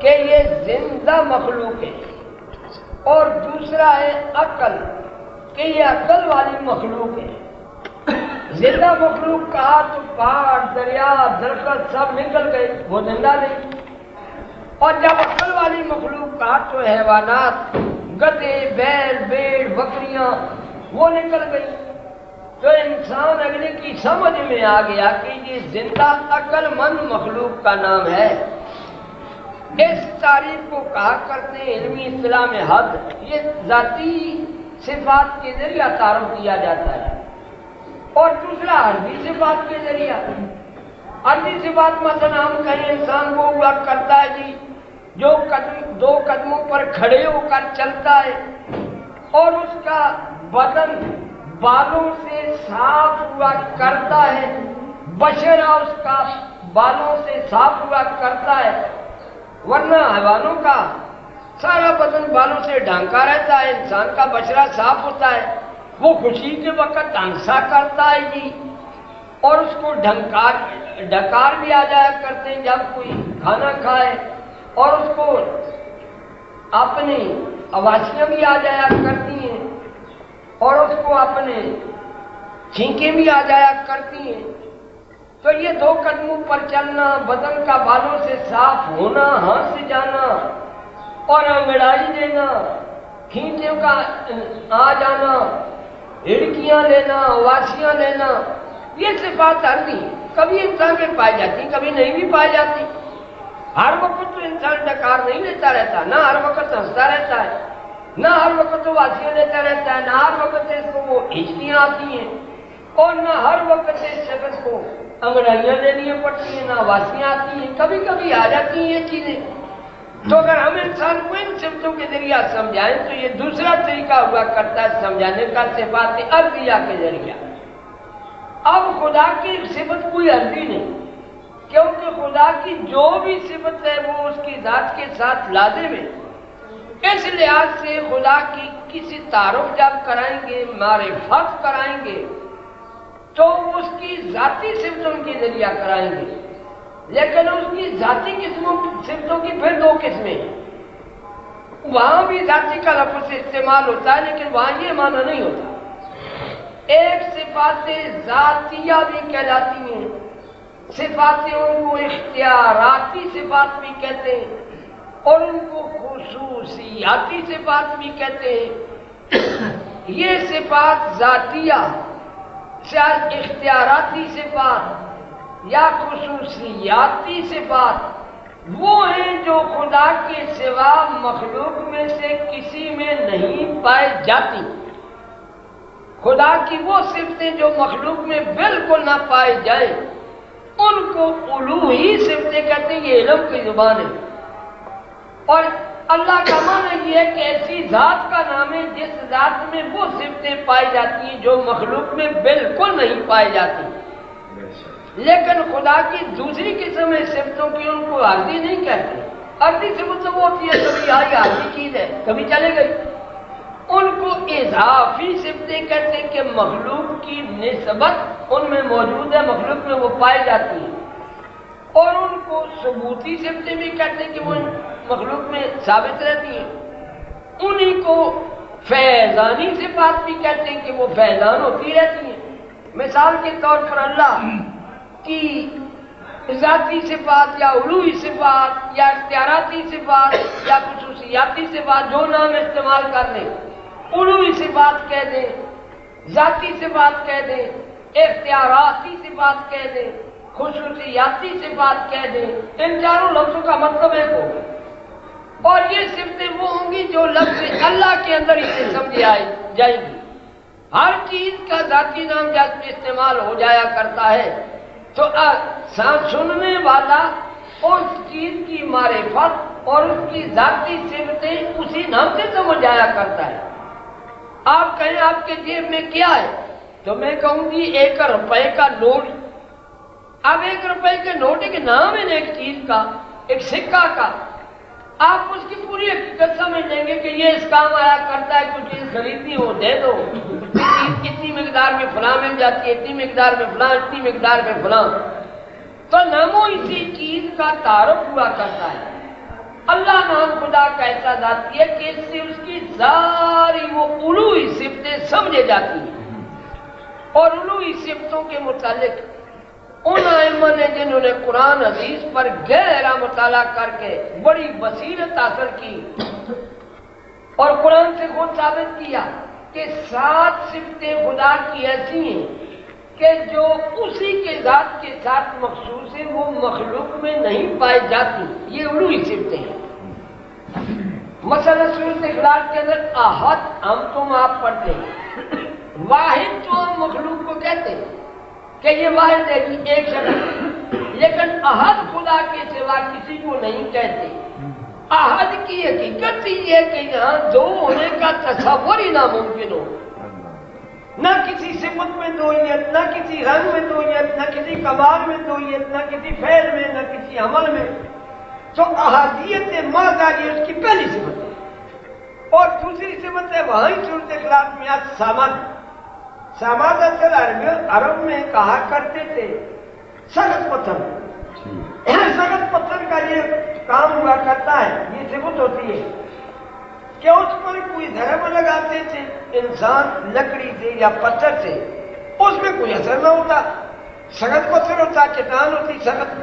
کہ یہ زندہ مخلوق ہے، اور دوسرا ہے عقل کہ یہ عقل والی مخلوق ہے۔ زندہ مخلوق کہا تو پہاڑ، دریا، درخت سب نکل گئے، وہ زندہ نہیں۔ اور جب عقل والی مخلوق کہا تو حیوانات، گدھے، بیل، بھیڑ، بکریاں وہ نکل گئی۔ تو انسان اگلے کی سمجھ میں آ گیا کہ یہ زندہ عقل مند مخلوق کا نام ہے۔ اس تعریف کو کہا کرتے ہیں علمی اصطلاح میں حد، یہ ذاتی صفات کے ذریعہ تعارف کیا جاتا ہے۔ اور دوسرا عرضی صفات کے ذریعہ، عرضی صفات مثلا ہم کہیں انسان وہ ہوا کرتا ہے جی جو دو قدموں پر کھڑے ہو کر چلتا ہے اور اس کا بدن بالوں سے صاف ہوا کرتا ہے، بشرہ اس کا بالوں سے صاف ہوا کرتا ہے، ورنہ حیوانوں کا سارا بدن بالوں سے ڈھانکا رہتا ہے، انسان کا بشرہ صاف ہوتا ہے، وہ خوشی کے وقت ہنسا کرتا ہے جی، اور اس کو ڈکار بھی آ جایا کرتے ہیں جب کوئی کھانا کھائے، اور اس کو اپنی اواسیاں بھی آ جایا کرتی ہیں، اور اس کو اپنے چھینکیں بھی آ جایا کرتی ہیں۔ تو یہ دو قدموں پر چلنا، بدن کا بالوں سے صاف ہونا، ہاتھ سے جانا اور انگڑائی دینا، کھینچوں کا آ جانا، ہڑکیاں لینا، واسیاں لینا، یہ صفات عرضی کبھی انسان میں پائی جاتی، کبھی نہیں بھی پائی جاتی۔ ہر وقت تو انسان ڈکار نہیں لیتا رہتا، نہ ہر وقت ہنستا رہتا ہے، نہ ہر وقت تو واسیاں لیتا رہتا ہے، نہ ہر وقت اس کو وہ ہچکیاں آتی ہیں، اور نہ ہر وقت اس شخص کو انگڑائیاں دینی پڑتی ہیں، نہ واسیاں آتی ہیں، کبھی کبھی آ جاتی ہیں یہ چیزیں۔ تو اگر ہم انسان کو ان صفتوں کے ذریعہ سمجھائیں تو یہ دوسرا طریقہ ہوا کرتا ہے سمجھانے کا، صفات عرضیہ کے ذریعہ۔ اب خدا کی صفت کوئی عرضی نہیں، کیونکہ خدا کی جو بھی صفت ہے وہ اس کی ذات کے ساتھ لازم ہے۔ اس لحاظ سے خدا کی کسی تعارف جب کرائیں گے، معرفت کرائیں گے، تو اس کی ذاتی صفتوں کے ذریعہ کرائیں گے، لیکن اس کی ذاتی صفتوں کی پھر دو قسمیں ہیں۔ وہاں بھی ذاتی کا لفظ استعمال ہوتا ہے، لیکن وہاں یہ معنی نہیں ہوتا۔ ایک صفات ذاتیہ بھی کہلاتی ہیں، صفاتیں ان کو اختیاراتی صفات بھی کہتے ہیں، اور ان کو خصوصیاتی صفات بھی کہتے ہیں۔ یہ صفات ذاتیہ، شاید اختیاراتی صفات یا خصوصیاتی صفات وہ ہیں جو خدا کے سوا مخلوق میں سے کسی میں نہیں پائی جاتی۔ خدا کی وہ صفتیں جو مخلوق میں بالکل نہ پائی جائیں ان کو الوہی صفتیں کہتے ہیں، یہ علم کی زبان ہے۔ اور اللہ کا معنی یہ ہے کہ ایسی ذات کا نام ہے جس ذات میں وہ صفتیں پائی جاتی ہیں جو مخلوق میں بالکل نہیں پائی جاتی۔ لیکن خدا کی دوسری قسم ہے صفتوں کی، ان کو عارضی نہیں کہتے۔ عارضی صفت تو وہ ہوتی ہے کبھی آئی عارضی چیز ہے، کبھی چلے گئی۔ ان کو اضافی صفتیں کہتے ہیں کہ مخلوق کی نسبت ان میں موجود ہے، مخلوق میں وہ پائی جاتی ہیں۔ اور ان کو ثبوتی صفتیں بھی کہتے ہیں کہ وہ مخلوق میں ثابت رہتی ہیں۔ انہی کو فیضانی صفات بھی کہتے ہیں کہ وہ فیضان ہوتی رہتی ہیں۔ مثال کے طور پر اللہ کی ذاتی صفات یا علوی صفات یا اختیاراتی صفات یا خصوصیاتی صفات جو نام استعمال کر لیں، علوی صفات کہہ دیں، ذاتی صفات کہہ دیں، اختیاراتی صفات کہہ دیں، خصوصیاتی صفات کہہ دیں، ان چاروں لفظوں کا مطلب ایک ہوگا۔ اور یہ صفتیں وہ ہوں گی جو لفظ اللہ کے اندر ہی سے سمجھی جائیں گی۔ ہر چیز کا ذاتی نام جب استعمال ہو جایا کرتا ہے تو سننے والا اس چیز کی معرفت اور اس کی ذاتی صفتیں اسی نام سے سمجھ آیا کرتا ہے۔ آپ کہیں آپ کے جیب میں کیا ہے تو میں کہوں گی 1 روپے کا نوٹ۔ اب 1 روپے کے نوٹ ایک نام ہے ایک چیز کا، ایک سکہ کا، آپ اس کی پوری حقیقت سمجھ لیں گے کہ یہ اس کام آیا کرتا ہے، کوئی چیز خریدنی ہو دے دو، اتنی مقدار میں فلاں مل جاتی ہے، اتنی مقدار میں فلاں، اتنی مقدار میں فلاں۔ تو ناموں اسی چیز کا تعارف ہوا کرتا ہے۔ پاک ایسا ذاتی ہے کہ اس سے اس کی ساری وہ الوہی صفتیں سمجھے جاتی ہیں، اور الوہی صفتوں کے متعلق ان ائمہ نے جنہوں نے قرآن حدیث پر گہرا مطالعہ کر کے بڑی بصیرت حاصل کی اور قرآن سے خود ثابت کیا کہ 7 صفتیں خدا کی ایسی ہیں کہ جو اسی کے ذات کے ساتھ مخصوص ہیں، وہ مخلوق میں نہیں پائی جاتی، یہ الوہی صفتیں ہیں۔ مثلا سورۃ اخلاص کے اندر احد ہم تم آپ پڑھتے ہیں، واحد جو ہم مخلوق کو کہتے ہیں کہ یہ واحد ہے کہ ایک شخص، لیکن احد خدا کے سوا کسی کو نہیں کہتے۔ احد کی حقیقت یہ ہے کہ یہاں 2 ہونے کا تصور ہی ناممکن ہو، نہ کسی صفت میں دوئیت، نہ کسی رنگ میں دوئیت، نہ کسی کمال میں دوئیت، نہ کسی فعل میں، نہ کسی عمل میں۔ تو احادیت ماضی اس کی پہلی صفت ہے، اور دوسری صفت ہے وہاں سورۃ اخلاص میں الصمد۔ صمد اصل عرب میں کہا کرتے تھے سخت پتھر، سخت پتھر کا یہ کام ہوا کرتا ہے، یہ صفت ہوتی ہے کہ اس پر کوئی ضرب لگاتے تھے انسان لکڑی سے یا پتھر سے، اس میں کوئی اثر نہ ہوتا، سخت پتھر ہوتا، چٹان ہوتی سخت،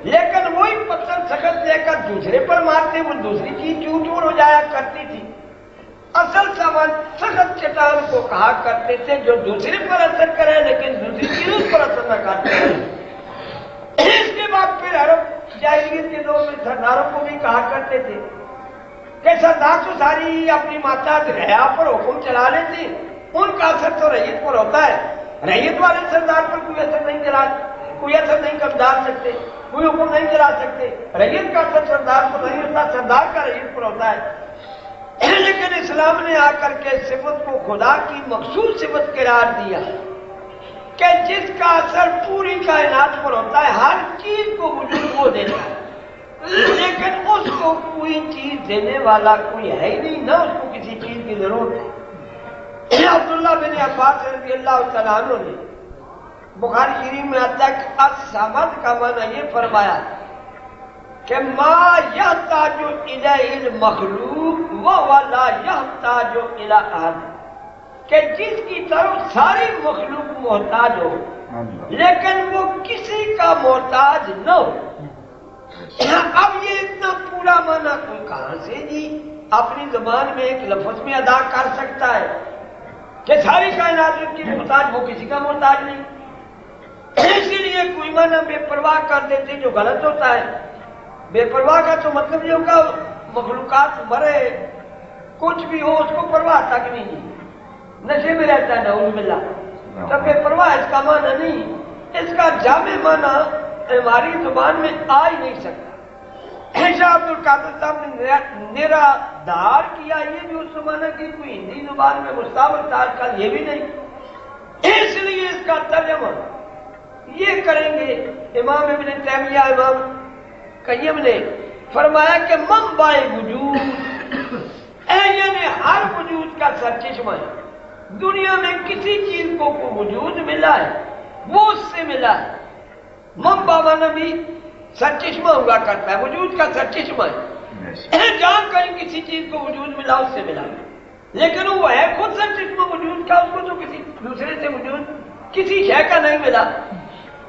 لیکن وہی پتھر سخت لے کر دوسرے پر مارتے وہ دوسری چیز چور چور ہو جایا کرتی تھی۔ اصل سامان سخت چٹان کو کہا کرتے تھے جو دوسرے پر اثر کرے لیکن دوسری چیزوں پر اثر نہ کرتے۔ اس کے بعد پھر عرب جاہلیت کے دور میں سرداروں کو بھی کہا کرتے تھے کہ سردار تو ساری اپنی محتاج رعایا پر حکم چلا لیتے، ان کا اثر تو رعیت پر ہوتا ہے، رعیت والے سردار پر کوئی اثر نہیں ڈال سکتے، کوئی حکم نہیں چلا سکتے، رعیت کا اثر سردار پر نہیں ہوتا، سردار کا رعیت پر ہوتا ہے۔ لیکن اسلام نے آ کر کے صفت کو خدا کی مخصوص صفت قرار دیا کہ جس کا اثر پوری کائنات پر ہوتا ہے، ہر چیز کو وجود وہ دیتا ہے، لیکن اس کو کوئی چیز دینے والا کوئی ہے ہی نہیں، نہ اس کو کسی چیز کی ضرورت ہے۔ عبداللہ بن عباس رضی اللہ تعالیٰ عنہ نے بخاری شریف میں آتا ہے کہ الصمد کا معنی یہ فرمایا کہ ما یحتاج الیہ المخلوق وہو لا یحتاج الی احد، کہ جس کی طرف ساری مخلوق محتاج ہو لیکن وہ کسی کا محتاج نہ ہو۔ اب یہ اتنا پورا معنی کوئی کہاں سے جی اپنی زبان میں ایک لفظ میں ادا کر سکتا ہے کہ ساری کائنات کی محتاج، وہ کسی کا محتاج نہیں۔ اسی لیے کوئی معنی بے پرواہ کر دیتے جو غلط ہوتا ہے۔ بے پرواہ کا تو مطلب یہ ہوگا مخلوقات مرے کچھ بھی ہو اس کو پرواہ تک نہیں، نشے میں رہتا ہے نعوذ باللہ، تب بے پرواہ اس کا معنی نہیں، اس کا جامع معنی ہماری زبان میں آ ہی نہیں سکتا۔ شاہ عبد القادر صاحب نے نیرا دار کیا، یہ بھی اس زمانہ کی کوئی ہندی زبان میں مستعمل تھا، آج کل یہ بھی نہیں، اس لیے اس کا ترجمہ یہ کریں گے۔ امام ابن تیمیہ، امام قیم نے فرمایا کہ منبع وجود یعنی ہر وجود کا سرچشمہ ہے، دنیا میں کسی چیز کو وجود ملا ہے وہ اس سے ملا ہے۔ منبع معنی بھی سرچشمہ ہوا کرتا ہے، وجود کا سرچشمہ ہے، جہاں کہیں کسی چیز کو وجود ملا اس سے ملا، لیکن وہ ہے خود سرچشمہ وجود کا، اس کو تو کسی دوسرے سے وجود کسی شے کا نہیں ملا۔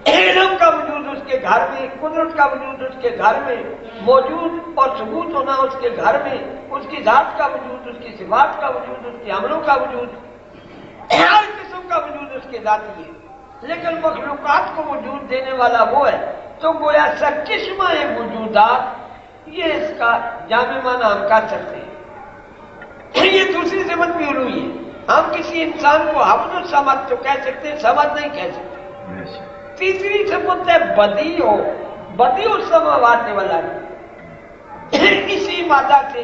علم کا وجود اس کے گھر میں، قدرت کا وجود اس کے گھر میں، موجود اور ثبوت ہونا اس کے گھر میں، اس کی ذات کا وجود، اس کی صفات کا وجود، اس کے عملوں کا وجود، ہر قسم کا وجود اس کے ذاتی ہے، لیکن مخلوقات کو وجود دینے والا وہ ہے، تو گویا سرچشمہ وجودات، یہ اس کا جامع معنی ہم کر سکتے ہیں۔ یہ دوسری صفت بھی الوہی ہے، ہم کسی انسان کو حفظ الصمد تو کہہ سکتے ہیں، صمد نہیں کہہ سکتے۔ تیسری صفت ہے بدیع، بدیع السماوات والارض، اسی مادہ سے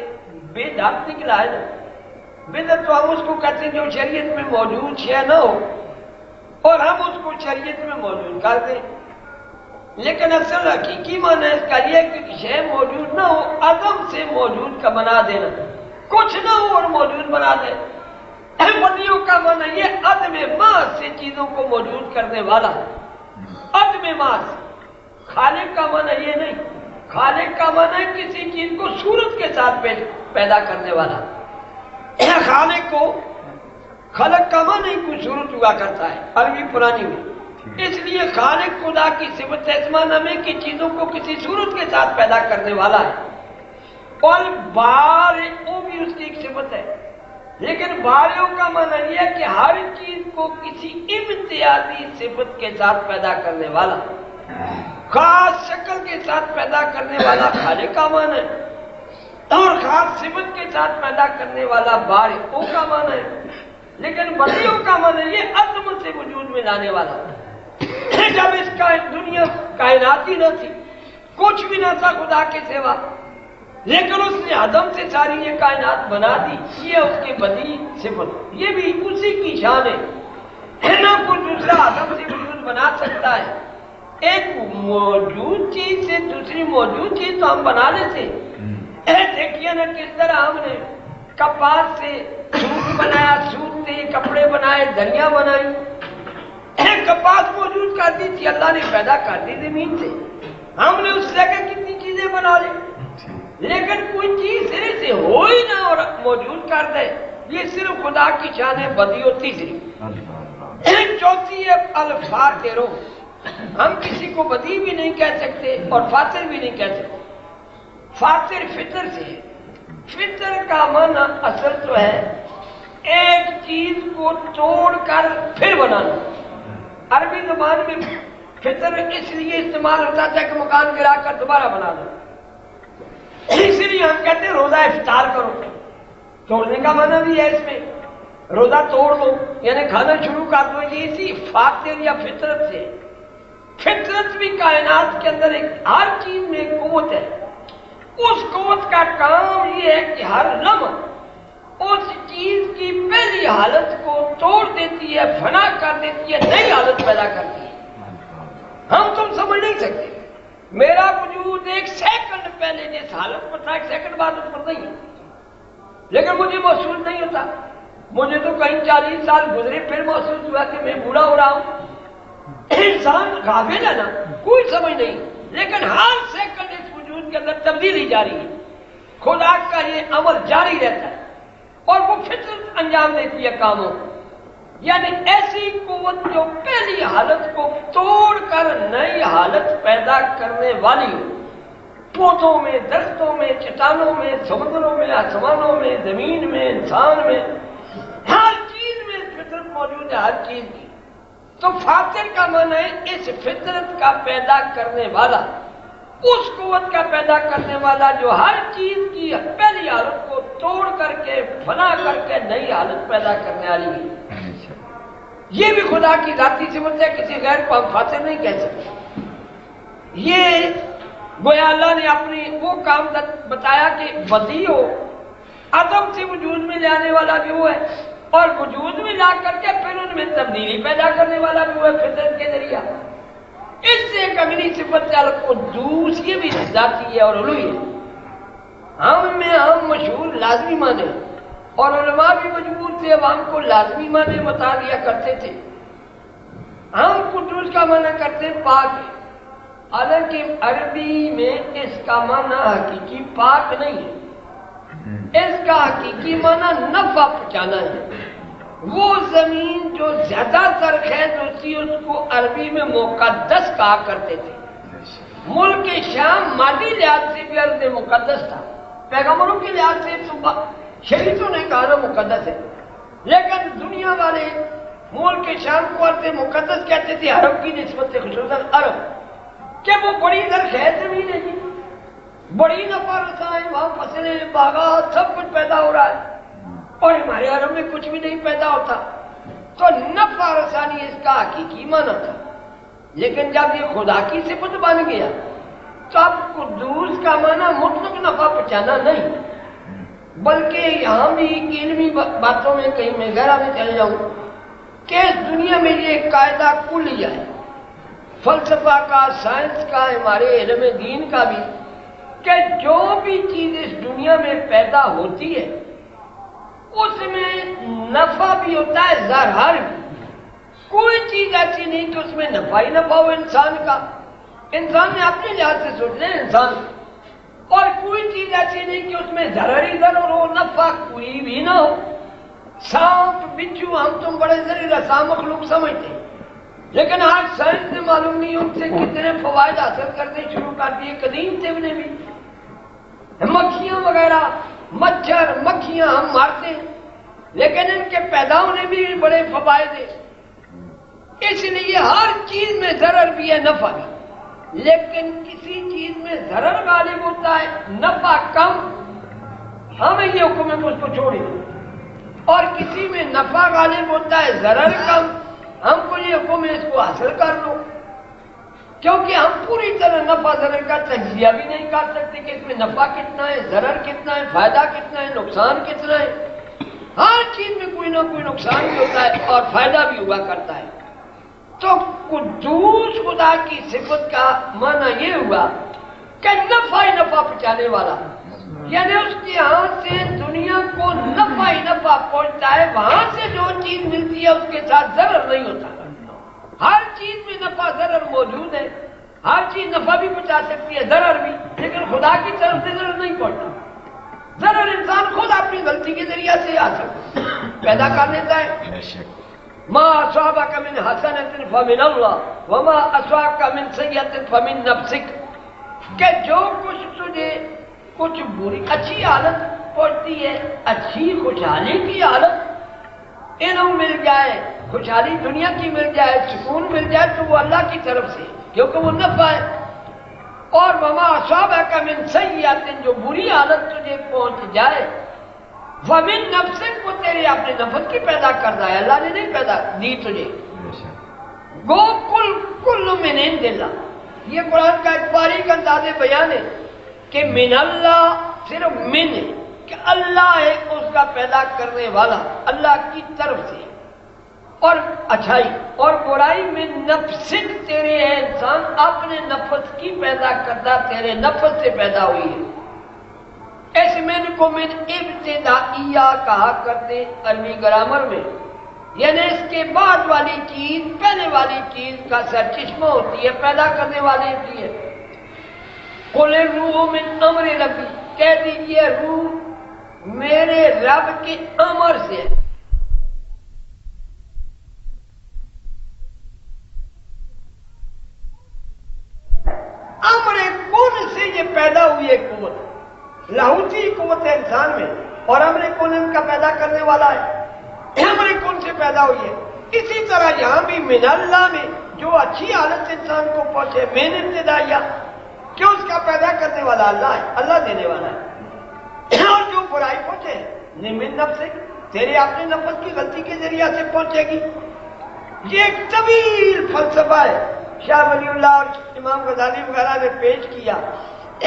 بدعت نکلا ہے نا۔ بدعت تو ہم اس کو کہتے ہیں جو شریعت میں موجود شے نہ ہو اور ہم اس کو شریعت میں موجود کر دیں، لیکن اصل حقیقی معنی اس کا یہ کہ شے موجود نہ ہو، عدم سے موجود کا بنا دینا، کچھ نہ ہو اور موجود بنا دے۔ بدیع کا معنی یہ عدم محض سے چیزوں کو موجود کرنے والا، عدم محض۔ خالق کا معنی یہ نہیں خالق کا معنی ہے کسی چیز کو صورت کے ساتھ پیدا کرنے والا. خالق کو خلق کا معنی کوئی صورت ہوا کرتا ہے عربی پرانی میں. اس لیے خالق خدا کی صفت ہے اس معنی میں کہ چیزوں کو کسی صورت کے ساتھ پیدا کرنے والا ہے. اور بارئ وہ بھی اس کی ایک صفت ہے. لیکن بارئ کا معنی یہ ہے کہ ہر چیز کو کسی امتیازی صفت کے ساتھ پیدا کرنے والا، خاص شکل کے ساتھ پیدا کرنے والا خالق کا معنی ہے، اور خاص صفت کے ساتھ پیدا کرنے والا بارئ کا معنی ہے. لیکن بدیع کا معنی یہ عظمت سے وجود میں لانے والا. جب اس کا دنیا کائنات ہی نہ تھی، کچھ بھی نہ تھا خدا کے سوا، لیکن اس نے عدم سے ساری یہ کائنات بنا دی. یہ اس کے بدیع صفت، یہ بھی اسی کی شان ہے. نہ کوئی دوسرا عدم سے وجود بنا سکتا ہے. ایک موجود چیز سے دوسری موجود چیز تو ہم بنا لیتے. دیکھیے نا کس طرح ہم نے کپاس سے سوت بنایا، سوت سے کپڑے بنائے، دریا بنائی. کپاس موجود کر دی تھی، اللہ نے پیدا کر دی زمین سے. ہم نے اس جگہ کتنی چیزیں بنا لی، لیکن کوئی چیز سرے سے ہو ہی نہ اور موجود کر دے، یہ صرف خدا کی شان ہے بدیع. تیسری چوتھی ہے الفاطر. ہم کسی کو بدیع بھی نہیں کہہ سکتے اور فاطر بھی نہیں کہہ سکتے. فاطر فطر سے ہے. فطر کا معنی اصل تو ہے ایک چیز کو توڑ کر پھر بنانا. عربی زبان میں فطر اس لیے استعمال ہوتا تھا کہ مکان گرا کر دوبارہ بنانا. اس لیے ہم کہتے ہیں روزہ افطار کرو. توڑنے کا معنی بھی ہے اس میں، روزہ توڑ دو یعنی کھانا شروع کر دو. یہ اسی فاطر یا فطرت سے. فطرت بھی کائنات کے اندر ایک ہر چیز میں ایک قوت ہے. اس قوت کا کام یہ ہے کہ ہر لمحہ اس چیز کی پہلی حالت کو توڑ دیتی ہے، فنا کر دیتی ہے، نئی حالت پیدا کرتی ہے. ہم تم سمجھ نہیں سکتے. میرا وجود ایک سیکنڈ پہلے جس حالت پر تھا ایک سیکنڈ بعد اس پر نہیں ہے، لیکن مجھے محسوس نہیں ہوتا. مجھے تو کہیں 40 سال گزرے پھر محسوس ہوا کہ میں بوڑھا ہو رہا ہوں. انسان غافل ہے نا، کوئی سمجھ نہیں، لیکن ہر سیکنڈ اس وجود کے اندر تبدیلی جاری ہے. خدا کا یہ عمل جاری رہتا ہے اور وہ فطرت انجام دیتی ہے کاموں. یعنی ایسی قوت جو پہلی حالت کو توڑ کر نئی حالت پیدا کرنے والی ہو. پودوں میں، درختوں میں، چٹانوں میں، سمندروں میں، آسمانوں میں، زمین میں، انسان میں، ہر چیز میں فطرت موجود ہے، ہر چیز کی. تو فاطر کا معنی ہے اس فطرت کا پیدا کرنے والا، اس قوت کا پیدا کرنے والا جو ہر چیز کی پہلی حالت کو توڑ کر کے فنا کر کے نئی حالت پیدا کرنے والی ہے. یہ بھی خدا کی ذاتی صفت ہے، کسی غیر کو ہم فاطر نہیں کہہ سکتے. یہ گویا اللہ نے اپنی وہ کام بتایا کہ بدیع ہو، عدم سے وجود میں لانے والا بھی وہ ہے، اور وجود میں لا کر کے پھر ان میں تبدیلی پیدا کرنے والا بھی وہ ہے فطرت کے ذریعہ. اس سے ایک اگلی صفت القدوس، یہ بھی ذاتی ہے اور علوی ہے. ہم میں ہم مشہور لازمی معنی، اور علماء بھی مجبور تھے عوام کو لازمی معنی بتا دیا کرتے تھے. ہم قدوس کا معنی کرتے ہیں پاک، حالانکہ عربی میں اس کا معنی حقیقی پاک نہیں ہے. اس کا حقیقی معنی نفع پہنچانا ہے. وہ زمین جو زیادہ زرخیز ہوتی ہے اس کو عربی میں مقدس کہا کرتے تھے. ملک شام مادی لحاظ سے بھی ارض مقدس تھا، پیغمبروں کے لحاظ سے تو شریعتوں نے کہا نا مقدس ہے، لیکن دنیا والے ملک شام کو ارض مقدس کہتے تھے عرب کی نسبت سے، خصوصاً عرب، کہ وہ بڑی زرخیز زمین ہے جی، بڑی نفع رساں ہے، وہاں فصلیں، باغات، سب کچھ پیدا ہو رہا ہے، اور ہمارے عرب میں کچھ بھی نہیں پیدا ہوتا. تو نفع رسانی اس کا حقیقی معنی تھا. لیکن جب یہ خدا کی صفت بن گیا تو اب قدوس کا معنی مطلق نفع پہنچانا نہیں، بلکہ یہاں بھی علمی باتوں میں کہیں میں گہرا میں چل جاؤں کہ اس دنیا میں یہ قاعدہ کلیہ ہے، فلسفہ کا، سائنس کا، ہمارے علم دین کا بھی، کہ جو بھی چیز اس دنیا میں پیدا ہوتی ہے اس میں نفع بھی ہوتا ہے، ضرر بھی. کوئی چیز ایسی نہیں کہ اس میں نفع ہی نفع ہو. انسان کا، انسان نے اپنے لحاظ سے سوچ لیں، انسان اور کوئی چیز ایسی نہیں کہ اس میں ضرر ہی ضرور ہو، نفع کوئی بھی نہ ہو۔ سانپ بچھو ہم تم بڑے زہریلا رسا مخلوق سمجھتے ہیں، لیکن آج سائنس نے معلوم نہیں ان سے کتنے فوائد حاصل کرنے شروع کر دیے قدیم طب نے بھی۔ مکھیاں وغیرہ، مچھر مکھیاں ہم مارتے ہیں، لیکن ان کے پیدا ہونے بھی بڑے فوائد ہیں۔ اس لیے ہر چیز میں ضرر بھی ہے نفع بھی، لیکن کسی چیز میں ضرر غالب ہوتا ہے، نفع کم، ہمیں یہ حکم ہے کہ اس کو چھوڑیں، اور کسی میں نفع غالب ہوتا ہے ضرر کم، ہم کو یہ حکم ہے اس کو حاصل کر لو، کیونکہ ہم پوری طرح نفع ضرر کا تجزیہ بھی نہیں کر سکتے کہ اس میں نفع کتنا ہے، ضرر کتنا ہے، فائدہ کتنا ہے، نقصان کتنا ہے۔ ہر چیز میں کوئی نہ کوئی نقصان بھی ہوتا ہے اور فائدہ بھی ہوا کرتا ہے۔ تو قدوس خدا کی صفت کا معنی یہ ہوا کہ نفع ہی نفع پہنچانے والا، یعنی اس کے ہاں سے دنیا کو نفع ہی نفع پہنچتا ہے، وہاں سے جو چیز ملتی ہے اس کے ساتھ ضرر نہیں ہوتا۔ ہر چیز میں نفع ضرر موجود ہے، ہر چیز نفع بھی پہنچا سکتی ہے ضرر بھی، لیکن خدا کی طرف سے ضرر نہیں پہنچتا۔ ضرر انسان خود اپنی غلطی کے ذریعے سے حاصل پیدا کر لیتا ہے۔ ما اصابک من حسنۃ فمن اللہ وما اصابک من سیئۃ فمن نفسک، کہ جو کچھ تجھے کچھ بری اچھی حالت پہنچتی ہے، اچھی خوشحالی کی حالت انہوں مل جائے، خوشحالی دنیا کی مل جائے، سکون مل جائے، تو وہ اللہ کی طرف سے، کیونکہ وہ نفع ہے۔ اور وما اصابک من سیئۃ، جو بری حالت تجھے پہنچ جائے، فمن نفسک، وہ تیرے اپنے نفس کی پیدا کرتا ہے، اللہ نے نہیں پیدا دی تجھے۔ گو کل من عند اللہ، یہ قرآن کا ایک باریک انداز بیان ہے کہ من اللہ صرف من ہے، کہ اللہ ہے اس کا پیدا کرنے والا، اللہ کی طرف سے، اور اچھائی اور برائی میں نفسک، تیرے ہے انسان اپنے نفس کی پیدا کرتا، تیرے نفس سے پیدا ہوئی ہے۔ اس من کو من ابتدائیہ کہا کرتے عربی گرامر میں، یعنی اس کے بعد والی چیز پہلے والی چیز کا سرچشمہ ہوتی ہے، پیدا کرنے والی ہوتی ہے۔ قل الروح من امر ربی، کہہ دیجئے روح میرے رب کے امر سے، امر کن سے یہ پیدا ہوئی ہے قوت، لاہوتی قوت ہے انسان میں، اور امر کن ان کا پیدا کرنے والا ہے، امر کن سے پیدا ہوئی ہے۔ اسی طرح یہاں بھی من اللہ میں جو اچھی حالت انسان کو پہنچے، من ابتدائیہ، کہ اس کا پیدا کرنے والا اللہ ہے، اللہ دینے والا ہے، اور جو برائی پہنچے من نفسک، تیرے اپنے نفس کی غلطی کے ذریعے سے پہنچے گی۔ یہ ایک طویل فلسفہ ہے، شاہ ولی اللہ اور امام غزالی وغیرہ نے پیش کیا،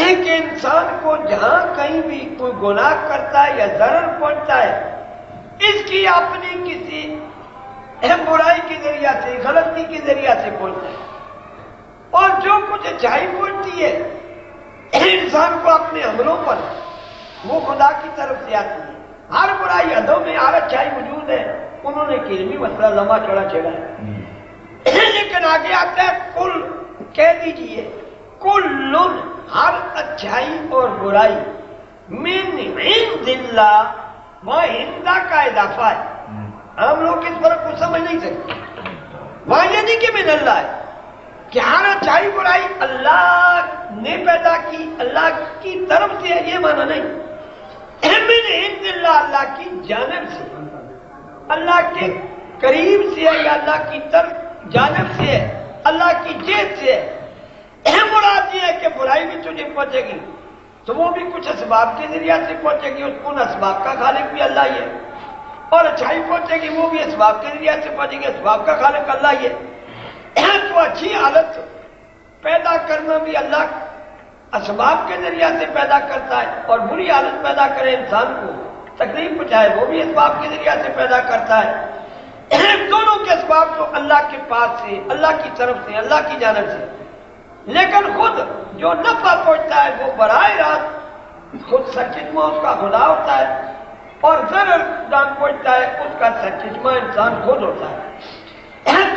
ایک انسان کو جہاں کہیں بھی کوئی گناہ کرتا ہے یا ضرر پہنچتا ہے، اس کی اپنی کسی برائی کے ذریعے سے، غلطی کے ذریعے سے پہنچتا ہے، اور جو کچھ اچھائی پہنچتی ہے انسان کو اپنے عملوں پر، وہ خدا کی طرف سے آتی ہے۔ ہر برائی حدوں میں ہر اچھائی موجود ہے، انہوں نے علمی مسئلہ لمبا چوڑا چھیڑا ہے، لیکن آگے آتا ہے کل، کہہ دیجئے کل، ہر اچھائی اور برائی من عند اللہ، وہاں ہندا کا اضافہ ہے، ہم لوگ اس فرق کو سمجھ نہیں سکتے، وہاں یہ نہیں کہ من اللہ ہے کہ ہر اچھائی برائی اللہ نے پیدا کی، اللہ کی طرف سے ہے، یہ معنی نہیں، من عند اللہ، اللہ کی جانب سے، اللہ کے قریب سے ہے، یا اللہ کی طرف جانب سے ہے، اللہ کی جیب سے ہے۔ مراد یہ ہے کہ برائی بھی تجھے پہنچے گی تو وہ بھی کچھ اسباب کے ذریعے سے پہنچے گی، ان اسباب کا خالق بھی اللہ ہی ہے، اور اچھائی پہنچے گی وہ بھی اسباب کے ذریعے سے پہنچے گی، اسباب کا خالق اللہ ہی ہے۔ تو اچھی حالت پیدا کرنا بھی اللہ اسباب کے ذریعے سے پیدا کرتا ہے، اور بری حالت پیدا کرے انسان کو تکلیف پہنچائے وہ بھی اسباب کے ذریعے سے پیدا کرتا ہے۔ دونوں کے اسباب تو اللہ کے پاس سے، اللہ کی طرف سے، اللہ کی جانب سے، لیکن خود جو نفع پہنچتا ہے وہ براہ راست خود سرچشمہ اس کا خدا ہوتا ہے، اور ضرر جان پہنچتا ہے اس کا سرچشمہ انسان خود ہوتا ہے۔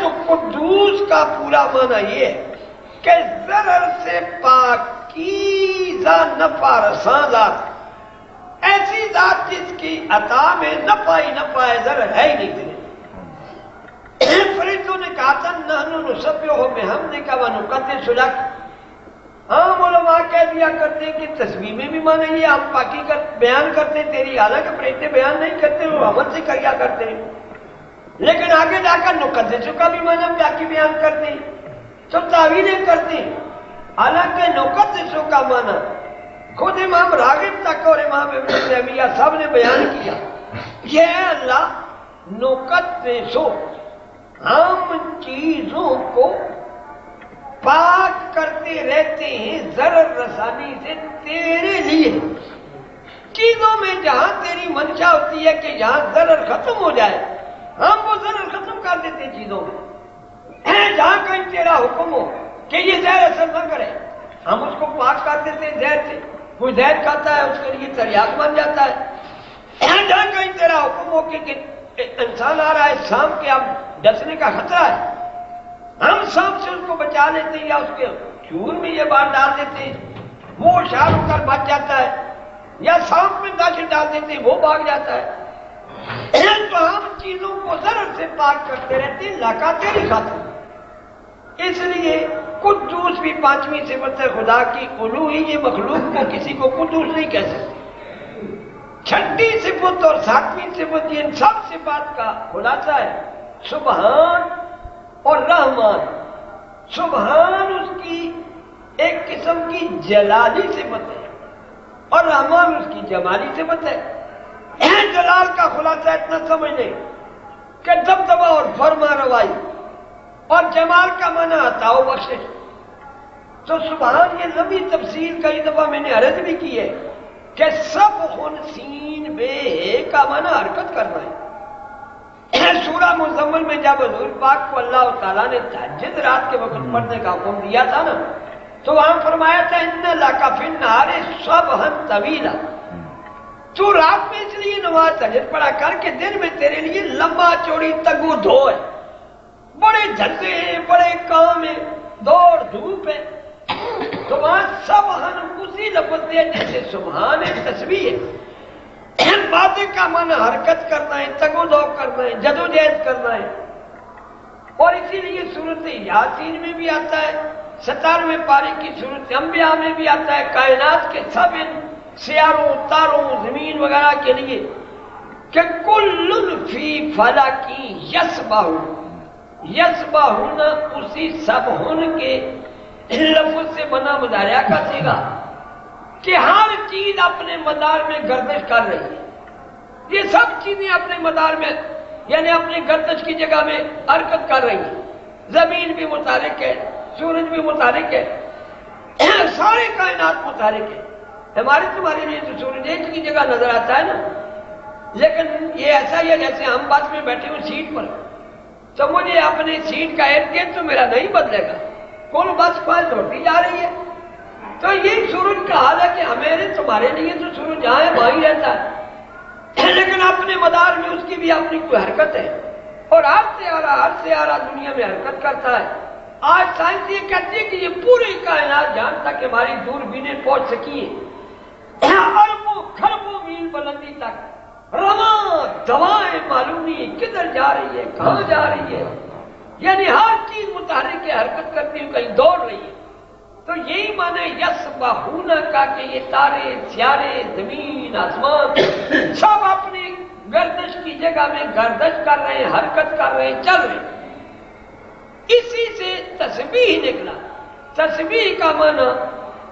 تو قدوس کا پورا معنی یہ ہے کہ ضرر سے پاک چیزاں نفع رساں ذات، ایسی ذات جس کی عطا میں نفع ہی نفع ہے، ضرر ہے ہی نہیں۔ فرشتوں نے کہا تھا نحن نسبح بحمدک ونقدس لک، عام علماء کہہ دیا کرتے ہیں کہ تسبیح میں بھی مانا یہ آپ پاکی بیان کرتے ہیں تیری، حالانکہ فرشتے بیان نہیں کرتے، وہ عمل سے کیا کرتے ہیں، لیکن آگے جا کر نقدس کا بھی مانا پاکی بیان کرتے ہیں، تو تعویلیں کرتے ہیں، حالانکہ نقدس کا مانا خود امام راغب تک اور امام ابن تیمیہ سب نے بیان کیا، یہ ہے اللہ نقدس، ہم چیزوں کو پاک کرتے رہتے ہیں ضرر رسانی سے تیرے لیے، چیزوں میں جہاں تیری منشا ہوتی ہے کہ جہاں ضرر ختم ہو جائے ہم وہ ضرر ختم کر دیتے ہیں چیزوں میں، جہاں کہیں تیرا حکم ہو کہ یہ زہر اثر نہ کرے ہم اس کو پاک کر دیتے ہیں زہر سے، کوئی زہر کھاتا ہے اس کے لیے تریاق بن جاتا ہے، جہاں کہیں تیرا حکم ہو کہ انسان آ رہا ہے سانپ کے اب ڈسنے کا خطرہ ہے، ہم سانپ سے اس کو بچا لیتے ہیں یا اس کے چور میں یہ بات ڈال دیتے ہیں وہ ہوشیار ہو کر بچ جاتا ہے، یا سانپ میں داشت ڈال دیتے ہیں وہ بھاگ جاتا ہے، تو ہم چیزوں کو ضرر سے پاک کرتے رہتے ہیں لاکا تیری خاطر۔ اس لیے قدوس بھی پانچویں صفت ہے خدا کی الوہی، یہ مخلوق کو کسی کو قدوس نہیں کہہ سکتے، چھٹی صفت اور ساتویں صفت یہ ان سب صفات کا خلاصہ ہے سبحان اور رحمان۔ سبحان اس کی ایک قسم کی جلالی صفت ہے اور رحمان اس کی جمالی صفت ہے۔ جلال کا خلاصہ اتنا سمجھ لیں کہ دبدبا اور فرما روائی، اور جمال کا معنی عطا و بخشش۔ تو سبحان یہ لمبی تفصیل کئی دفعہ میں نے عرض بھی کی ہے کہ سب خون سین بے کا معنی حرکت کرنا ہے۔ سورہ مزمل میں جب حضور پاک کو اللہ تعالیٰ نے تہجد رات کے وقت پڑھنے کا حکم دیا تھا نا، تو وہاں فرمایا تھا ان لک فی النہار صبحا طویلا، تو رات میں اس لیے نماز تہجد پڑھا کر کے دن میں تیرے لیے لمبا چوڑی تگو دھو ہے، بڑے جھگڑے ہیں، بڑے کام ہیں، دوڑ دھوپ ہے، تو وہاں سبحان اسی لفظ ہے جیسے سبحان تسبیح ہے۔ باتیں کا معنی حرکت کرنا ہے، تگ و دو کرنا ہے، جدوجہد کرنا ہے، اور اسی لیے صورت یاسین میں بھی آتا ہے، 97ویں پارے کی صورت انبیاء میں بھی آتا ہے، کائنات کے سب ان سیاروں تاروں زمین وغیرہ کے لیے کہ کل فی فلکی یسبحون، یسبحون اسی سبحون کے لفظ سے بنا مضارعہ کا صیغہ کہ ہر چیز اپنے مدار میں گردش کر رہی ہے، یہ سب چیزیں اپنے مدار میں یعنی اپنے گردش کی جگہ میں حرکت کر رہی ہیں، زمین بھی متحرک ہے، سورج بھی متحرک ہے، سارے کائنات متحرک ہے۔ ہمارے تمہارے لیے تو سورج ایک کی جگہ نظر آتا ہے نا، لیکن یہ ایسا ہی ہے جیسے ہم بس میں بیٹھے ہوئے سیٹ پر، تو مجھے اپنے سیٹ کا ارد گرد تو میرا نہیں بدلے گا، کون بس پاس لوٹی جا رہی ہے، تو یہ سورج کا حال ہے کہ ہمارے تمہارے لیے تو سورج جہاں ہے وہیں رہتا ہے، لیکن اپنے مدار میں اس کی بھی اپنی کوئی حرکت ہے، اور ہر سیارہ دنیا میں حرکت کرتا ہے۔ آج سائنس یہ کہتی ہے کہ یہ پوری کائنات جہاں تک ہماری دوربینیں پہنچ سکی ہیں، اربوں کھربوں میل بلندی تک رواں دوائیں معلوم نہیں کدھر جا رہی ہے، کہاں جا رہی ہے، یعنی ہر چیز متحرک ہے، حرکت کرتی ہوئی کہیں دوڑ رہی ہے۔ تو یہی معنی یسبحون کا کہ یہ تارے سیارے زمین آسمان سب اپنی گردش کی جگہ میں گردش کر رہے ہیں، حرکت کر رہے ہیں، چل رہے ہیں۔ اسی سے تسبیح نکلا، تسبیح کا معنی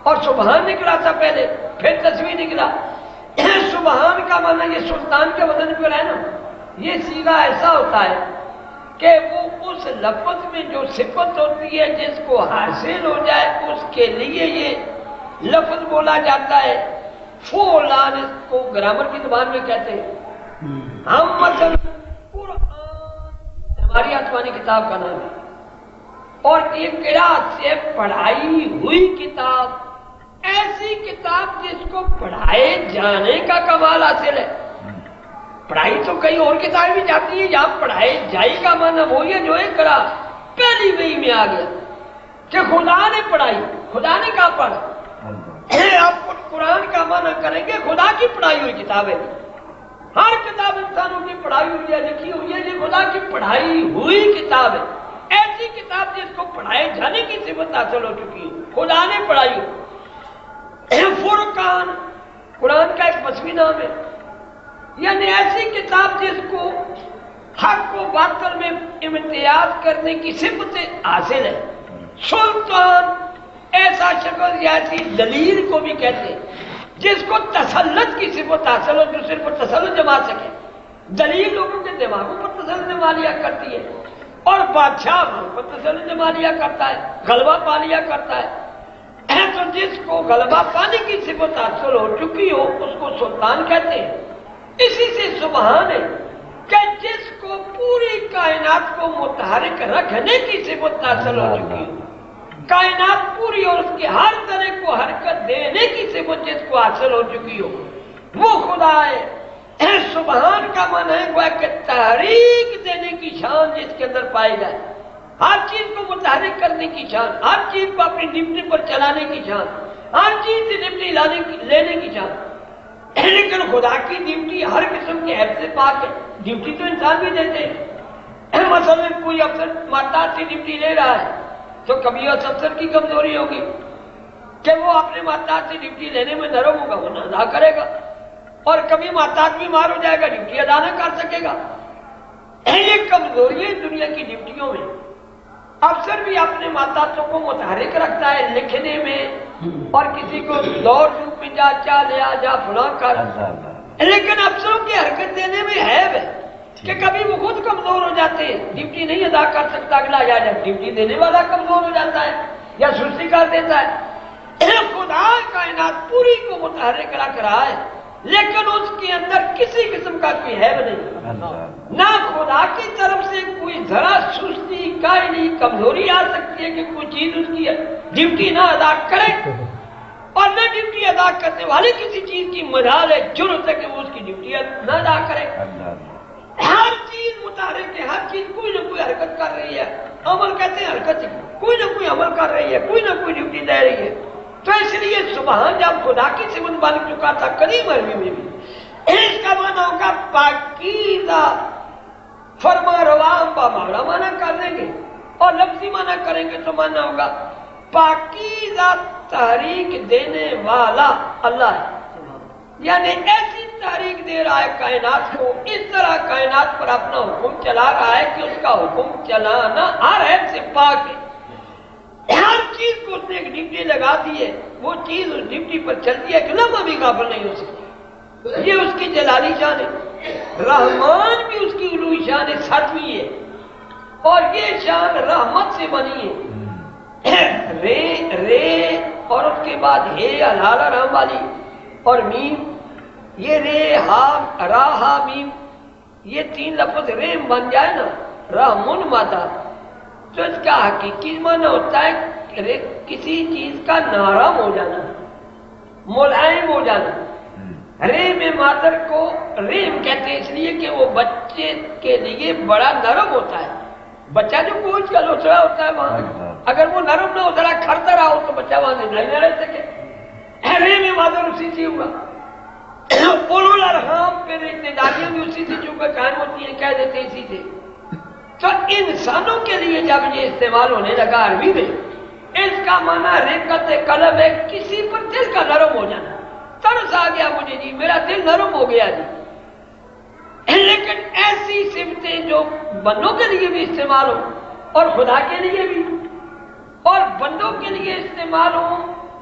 اور سبحان نکلا تھا پہلے، پھر تسبیح نکلا۔ سبحان کا معنی یہ سلطان کے وزن پر ہے نا، یہ صیغہ ایسا ہوتا ہے کہ وہ اس لفظ میں جو صفت ہوتی ہے جس کو حاصل ہو جائے اس کے لیے یہ لفظ بولا جاتا ہے۔ فولان اس کو گرامر کی زبان میں کہتے ہیں۔ ہم مثلا قرآن ہماری آسمانی کتاب کا نام ہے، اور یہ قرات سے پڑھائی ہوئی کتاب، ایسی کتاب جس کو پڑھائے جانے کا کمال حاصل ہے۔ پڑھائی تو کئی اور کتابیں بھی جاتی ہیں، جہاں پڑھائی جائی کا معنی وہی ہے جو ایک کرا پہلی وہی میں آ گیا کہ خدا نے پڑھائی، خدا نے کہا پڑھ، آپ قرآن کا معنی کریں گے خدا کی پڑھائی ہوئی کتابیں، ہر کتاب انسانوں کی پڑھائی ہوئی ہے، لکھی ہوئی ہے، یہ خدا کی پڑھائی ہوئی کتاب ہے، ایسی کتاب جس کو پڑھائے جانے کی صفت حاصل ہو چکی ہے، خدا نے پڑھائی ہو۔ فرقان قرآن کا ایک مذہبی نام ہے، یعنی ایسی کتاب جس کو حق و باطل میں امتیاز کرنے کی صفت حاصل ہے۔ سلطان ایسا شخص یا ایسی دلیل کو بھی کہتے ہیں جس کو تسلط کی صفت حاصل ہو، جو صرف تسلط جما سکے۔ دلیل لوگوں کے دماغوں پر تسلط جما لیا کرتی ہے، اور بادشاہ پر تسلط جما لیا کرتا ہے، غلبہ پا لیا کرتا ہے۔ تو جس کو غلبہ پانے کی صفت حاصل ہو چکی ہو اس کو سلطان کہتے ہیں۔ اسی سے سبحان ہے کہ جس کو پوری کائنات کو متحرک رکھنے کی صفت حاصل ہو چکی ہو، کائنات پوری اور اس کے ہر طرح کو حرکت دینے کی صفت جس کو حاصل ہو چکی ہو وہ خدا ہے۔ سبحان کا معنی ہے وہ کہ تحریک دینے کی شان جس کے اندر پائی جائے، ہر چیز کو متحرک کرنے کی شان، ہر چیز کو اپنی ڈپٹی پر چلانے کی شان، ہر چیز سے ڈپٹی لینے کی شان۔ لیکن خدا کی ڈپٹی ہر قسم کے عیب سے پاک ہے۔ ڈپٹی تو انسان بھی دیتے ہیں، مثلا کوئی افسر محتاط سے ڈپٹی لے رہا ہے تو کبھی اس افسر کی کمزوری ہوگی کہ وہ اپنے محتاط سے ڈپٹی لینے میں نرم ہوگا، وہ نہ ادا کرے گا، اور کبھی محتاط بیمار ہو جائے گا، ڈپٹی ادا نہ کر سکے گا۔ یہ کمزوری ہے دنیا کی ڈپٹیوں میں۔ افسر بھی اپنے محتاطوں کو متحرک رکھتا ہے لکھنے میں، اور کسی کو دور دھوپ میں جا چا لیا جا فلاں کر، لیکن افسروں کی حرکت دینے میں عیب ہے کہ کبھی وہ خود کمزور ہو جاتے ہیں، ڈپٹی نہیں ادا کر سکتا اگلا، یا جب ڈپٹی دینے والا کمزور ہو جاتا ہے یا سستی کر دیتا ہے۔ خدا کائنات پوری کو متحرک رکھ رہا ہے، لیکن اس کے اندر کسی قسم کا کوئی عیب نہیں، نہ خدا کی طرف سے کوئی ذرا سستی کائنی کمزوری آ سکتی ہے کہ کوئی چیز اس کی ڈیوٹی نہ ادا کرے، اور نہ ڈیوٹی ادا کرنے والے کسی چیز کی مجال ہے جرأت ہے کہ وہ اس کی ڈیوٹی نہ ادا کرے۔ ہر چیز متحرک ہے، ہر چیز کوئی نہ کوئی حرکت کر رہی ہے۔ عمل کہتے ہیں حرکت، کوئی نہ کوئی عمل کر رہی ہے، کوئی نہ کوئی ڈیوٹی دے رہی ہے۔ تو اس لیے سبحان جب خدا کی صفت بن چکا تھا قدیم عربی میں بھی، اس کا معنی ہوگا پاکیزہ، فرما روا، بامانا معنی کر دیں گے، اور لفظی معنی کریں گے تو معنی ہوگا پاکیزہ تحریک دینے والا اللہ ہے، یعنی ایسی تحریک دے رہا ہے کائنات کو، اس طرح کائنات پر اپنا حکم چلا رہا ہے کہ اس کا حکم چلانا ہر عیب سے پاک ہے۔ ہر چیز کو اس نے ایک ڈپٹی لگا دی ہے، وہ چیز اس ڈپٹی پر چلتی ہے کہ لمحہ بھی غافل نہیں ہو سکتی۔ یہ اس کی جلالی شان ہے۔ رحمان بھی اس کی علوی شان ہے، ساتویں ہے، اور یہ شان رحمت سے بنی ہے۔ رے اور اس کے بعد ہے الحالہ رحم والی، اور میم، یہ رے ہا را ہا میم، یہ تین لفظ ریم بن جائے نا، رحمن مادہ، تو اس کا حقیقی معنی ہوتا ہے کہ کسی چیز کا نرم ہو جانا، ملائم ہو جانا۔ ریم مادر کو ریم کہتے ہیں اس لیے کہ وہ بچے کے لیے بڑا نرم ہوتا ہے۔ بچہ جو کوچ کا لوچڑا ہوتا ہے وہاں، اگر وہ نرم نہ ہو، ذرا کھڑتا رہا ہو تو بچہ وہاں نہیں رہ سکے۔ ریم مادر اسی سے ہوگا۔ اولو الارحام پہ رشتے داریاں بھی اسی سے چونکہ قائم ہوتی ہیں، کہہ دیتے ہیں اسی سے۔ تو انسانوں کے لیے جب یہ استعمال ہونے لگا عربی میں، اس کا معنی رقت قلب ہے، کسی پر دل کا نرم ہو جانا۔ ترس آ گیا مجھے جی، میرا دل نرم ہو گیا جی۔ لیکن ایسی صفتیں جو بندوں کے لیے بھی استعمال ہو، اور خدا کے لیے بھی، اور بندوں کے لیے استعمال ہو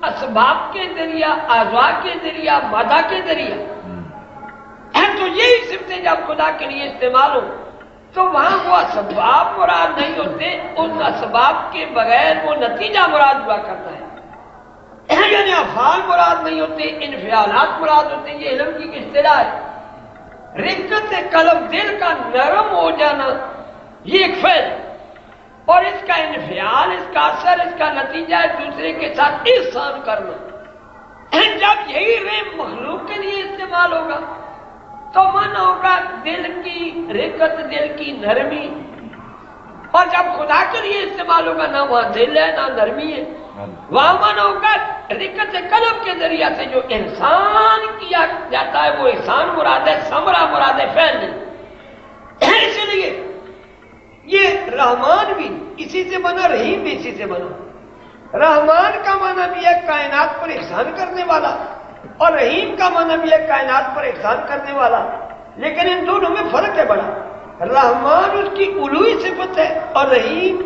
اسباب کے ذریعہ، اعضاء کے ذریعہ، مادہ کے ذریعہ، تو یہی صفتیں جب خدا کے لیے استعمال ہو تو وہاں وہ اسباب مراد نہیں ہوتے، ان اسباب کے بغیر وہ نتیجہ مراد ہوا کرتا ہے۔ یعنی افعال مراد نہیں ہوتے، انفعالات مراد ہوتے ہیں۔ یہ علم کی اصطلاح ہے۔ رقت قلب، دل کا نرم ہو جانا، یہ ایک فعل، اور اس کا انفعال، اس کا اثر، اس کا نتیجہ ہے دوسرے کے ساتھ احسان کرنا۔ جب یہی رحم مخلوق کے لیے استعمال ہوگا تو مانا ہوگا دل کی رقت، دل کی نرمی، اور جب خدا کے لیے استعمال ہوگا نہ وہاں ذل ہے نہ نرمی ہے، وہاں مانا ہوگا رقت قلب کے ذریعہ سے جو احسان کیا جاتا ہے وہ احسان مراد ہے، ثمرہ مراد ہے، فعل نہیں۔ اس لیے یہ رحمان بھی اسی سے بنا، رحیم بھی اسی سے بنا۔ رحمان کا معنی بھی ہے کائنات پر احسان کرنے والا، اور رحیم کا معنی بھی ہے کائنات پر احسان کرنے والا، لیکن ان دونوں میں فرق ہے بڑا۔ رحمان اس کی الوہی صفت ہے اور رحیم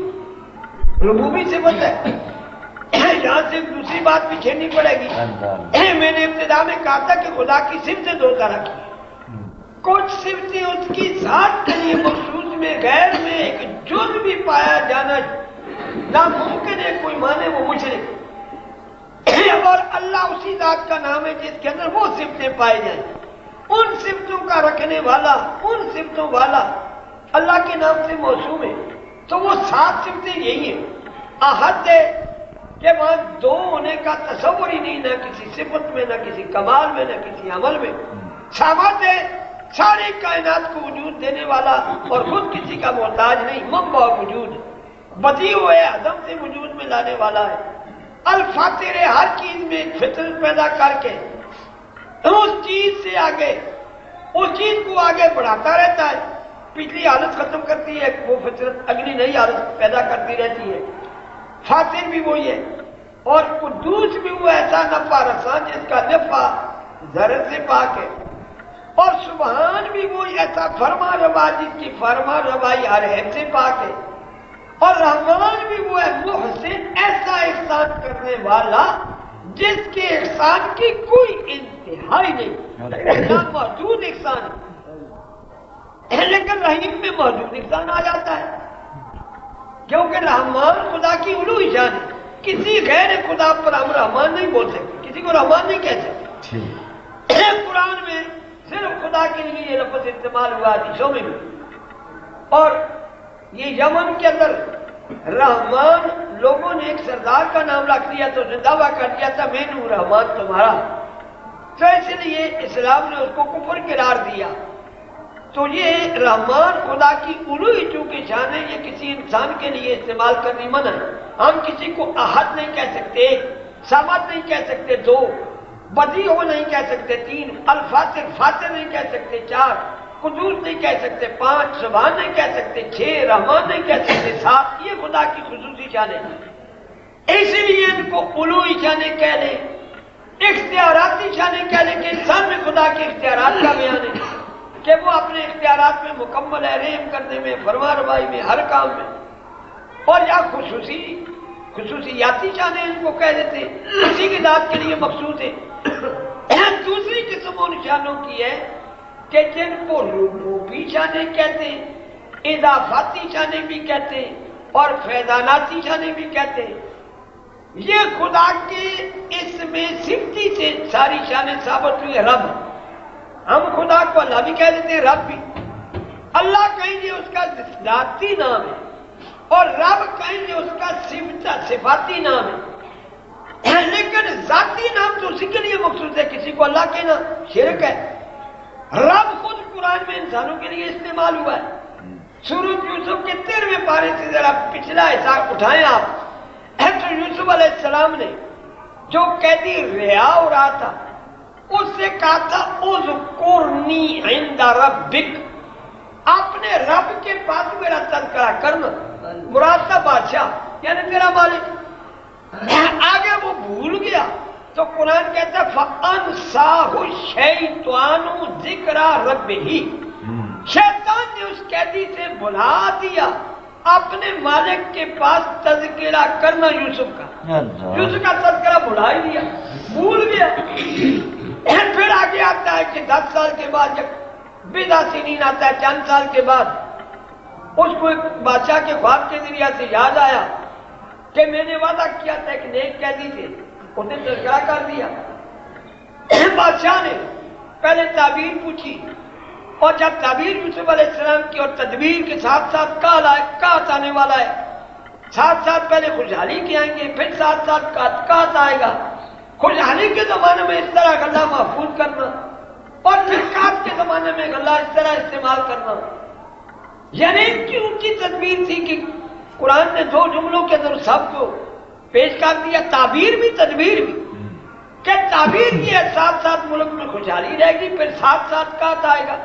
ربوبی صفت ہے۔ یہاں سے دوسری بات بھی چھیڑنی پڑے گی۔ میں نے ابتدا میں کہا تھا کہ خدا کی صفتیں دو طرح کی، کچھ صفتیں اس کی ذات کے لیے مخصوص میں، غیر میں ایک جز بھی پایا جانا ناممکن ہے، کوئی مانے وہ مشرک، اور اللہ اسی ذات کا نام ہے جس کے اندر وہ صفتیں پائی جائیں۔ ان صفتوں کا رکھنے والا، ان صفتوں والا اللہ کے نام سے موسوم ہے، تو وہ 7 صفتیں یہی ہیں۔ احد ہے کہ وہاں دو ہونے کا تصور ہی نہیں، نہ کسی صفت میں، نہ کسی کمال میں، نہ کسی عمل میں۔ صمد ہے، ساری کائنات کو وجود دینے والا اور خود کسی کا محتاج نہیں، منبع وجود ہے۔ بدیع ہے، عدم سے وجود میں لانے والا ہے۔ الفاطر ہے، ہر چیز میں ایک فطرت پیدا کر کے اس چیز سے آگے، اس چیز کو آگے بڑھاتا رہتا ہے، پچھلی حالت ختم کرتی ہے، وہ فطرت اگلی نئی حالت پیدا کرتی رہتی ہے۔ فاطر بھی وہی ہے، اور قدوس بھی وہ ایسا نفع رساں جس کا نفع ذرے سے پاک ہے، اور سبحان بھی وہی ایسا فرما روا جس کی فرما روائی ہر عیب سے پاک ہے، اور رحمان بھی وہ ہے محسن، ایسا احسان کرنے والا جس کے احسان کی کوئی انتہا ہی نہیں، محدود احسان ہے، لیکن رحیم میں موجود احسان آ جاتا ہے، کیونکہ رحمان خدا کی الوہی شان ہے۔ کسی غیر خدا پر ہم رحمان نہیں بول سکتے، کسی کو رحمان نہیں کہہ سکتے۔ قرآن میں صرف خدا کے لیے یہ لفظ استعمال ہوا، حدیثوں میں بھی۔ اور یہ یمن کے اندر رحمان لوگوں نے ایک سردار کا نام رکھ دیا تو اسے دعویٰ کر دیا تھا میں نے رحمان تمہارا، تو اس لیے اسلام نے اس کو کفر قرار دیا۔ تو یہ رحمان خدا کی الوہی چونکہ شان ہے، یہ کسی انسان کے لیے استعمال کرنی منع ہے۔ ہم کسی کو احد نہیں کہہ سکتے، صمد نہیں کہہ سکتے 2، بدیع نہیں کہہ سکتے 3، الفاطر فاطر نہیں کہہ سکتے 4، قدوس نہیں کہہ سکتے 5، سبحان نہیں کہہ سکتے 6، رحمان نہیں کہہ سکتے 7۔ یہ خدا کی خصوصی شانیں ہیں، اس لیے ان کو الوہی شانیں کہہ لیں، اختیاراتی شانیں کہہ لیں کہ انسان میں خدا کے اختیارات کا بیان ہے کہ وہ اپنے اختیارات میں مکمل ہے، رحم کرنے میں، فرما روائی میں، ہر کام میں۔ اور یا خصوصیاتی شانیں ان کو کہہ دیتے ہیں، کسی کی ذات کے لیے مخصوص ہے۔ دوسری قسم ان شانوں کی ہے کہ جن کو ربوبی شانیں کہتے ہیں، اضافاتی شانیں بھی کہتے ہیں، اور فیضاناتی شانیں بھی کہتے ہیں۔ یہ خدا کے اسم صفتی سے ساری شانیں ثابت ہوئی۔ رب، ہم خدا کو اللہ بھی کہہ دیتے ہیں، رب بھی۔ اللہ کہیں گے اس کا ذاتی نام ہے، اور رب کہیں گے اس کا صفاتی نام ہے، لیکن ذاتی نام تو اسی کے لیے مخصوص ہے، کسی کو اللہ کہنا شرک ہے۔ رب خود قرآن میں انسانوں کے لیے استعمال ہوا ہے۔ سورۃ یوسف کے 13ویں پارے سے ذرا پچھلا حصہ اٹھائیں آپ، تو یوسف علیہ السلام نے جو قیدی رہا ہو رہا تھا اس سے کہا تھا اذکرنی عند ربک، اپنے رب کے پاس میرا تذکرہ کرنا، مراد تھا بادشاہ یعنی تیرا مالک۔ آگے وہ بھول گیا تو قرآن کہتا ہے فَأَنْسَاهُ الشَّيْطَانُ ذِكْرَ رَبِّهِ، شیطان نے اس قیدی سے بھلا دیا اپنے مالک کے پاس تذکرہ کرنا یوسف کا۔ یوسف کا تذکرہ بھلا ہی دیا، بھول گیا۔ پھر آگے آتا ہے کہ 10 سال کے بعد جب بضع سنین آتا ہے، چند سال کے بعد اس کو ایک بادشاہ کے خواب کے ذریعے سے یاد آیا کہ میں نے وعدہ کیا تھا ایک نیک قیدی سے، اس نے تذکرہ کر دیا۔ بادشاہ نے پہلے تعبیر پوچھی، اور جب تعبیر یوسف علیہ السلام کی اور تدبیر کے ساتھ ساتھ کاٹ آنے والا ہے، ساتھ ساتھ پہلے خوشحالی کے آئیں گے، پھر ساتھ ساتھ کاٹ آئے گا۔ خوشحالی کے زمانے میں اس طرح غلہ محفوظ کرنا، اور پھر کاٹ کے زمانے میں غلہ اس طرح استعمال کرنا، یعنی ان کی تدبیر تھی کہ قرآن نے دو جملوں کے اندر سب کو پیش کر دیا، تعبیر بھی تدبیر بھی، کہ تعبیر کی ہے 7 ملک میں خوشحالی رہے گی، پھر 7 کہاں آئے گا،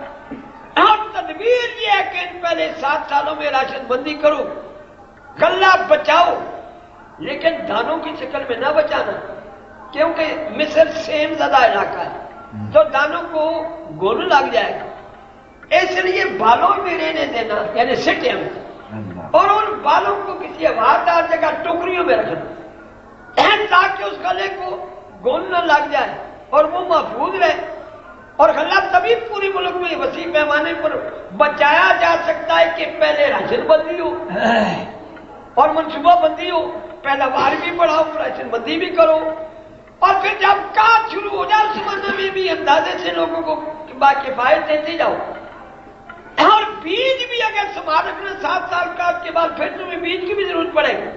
اور تدبیر یہ ہے کہ ان پہلے 7 سالوں میں راشن بندی کرو، غلہ بچاؤ، لیکن دانوں کی شکل میں نہ بچانا، کیونکہ مصر سیم زدہ علاقہ ہے تو دانوں کو گول لگ جائے گا، اس لیے بالوں میں رہنے دینا، یعنی سٹے میں، اور ان بالوں کو کسی ہوادار جگہ ٹوکریوں میں رکھنا تاکہ اس گلے کو گول نہ لگ جائے اور وہ محفوظ رہے، اور غلہ تبھی پوری ملک میں وسیع پیمانے پر بچایا جا سکتا ہے کہ پہلے راشن بندی ہو اور منصوبہ بندی ہو، پیداوار بھی بڑھاؤ، راشن بندی بھی کرو، اور پھر جب کاشت شروع ہو جائے اس زمانے میں بھی اندازے سے لوگوں کو باکفایت دیتے جاؤ، اور بیج بھی اگر سنبھال رکھنا 7 سال کاشت کے بعد پھر تمہیں بیج کی بھی ضرورت پڑے گی۔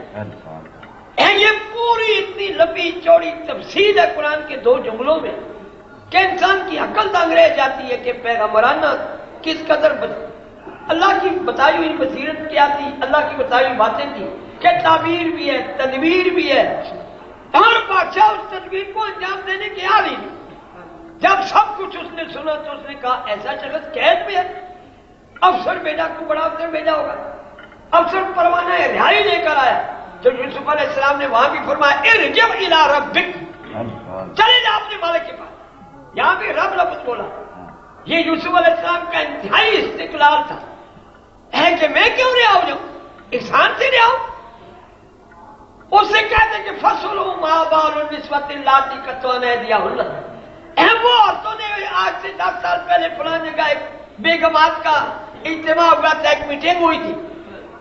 یہ پوری اتنی لمبی چوڑی تفصیل ہے قرآن کے 2 جملوں میں کہ انسان کی عقل دنگ رہ جاتی ہے کہ پیغمبرانہ کس قدر اللہ کی بتائی ہوئی بصیرت کیا تھی، اللہ کی بتائی ہوئی باتیں تھی کہ تعبیر بھی ہے، تدبیر بھی ہے، اور بادشاہ اس تدبیر کو انجام دینے کی حال ہی نہیں۔ جب سب کچھ اس نے سنا تو اس نے کہا ایسا شخص قید میں ہے، افسر بھیجا، کو بڑا افسر بھیجا ہوگا، افسر پروانہ رہائی لے کر آیا، جو یوسف علیہ السلام نے وہاں بھی فرمایا ارجع الی ربک، چلے جا اپنے مالک کے پاس، یہاں بھی رب لفظ بولا، یہ یوسف علیہ السلام کا انتہائی استقلال تھا، ہے کہ میں کیوں رہا ہو جاؤں، احسان سے رہا ہوں، اس سے کہتے کہ فَصُلُوا مَا بَالُ النِّسْوَةِ اللَّاتِي قَطَّعْنَ أَيْدِيَهُنَّ، وہ عورتوں نے آج سے 10 سال پہلے فلاں جگہ ایک بیگمات کا اجتماع ہوا تھا، ایک میٹنگ ہوئی تھی،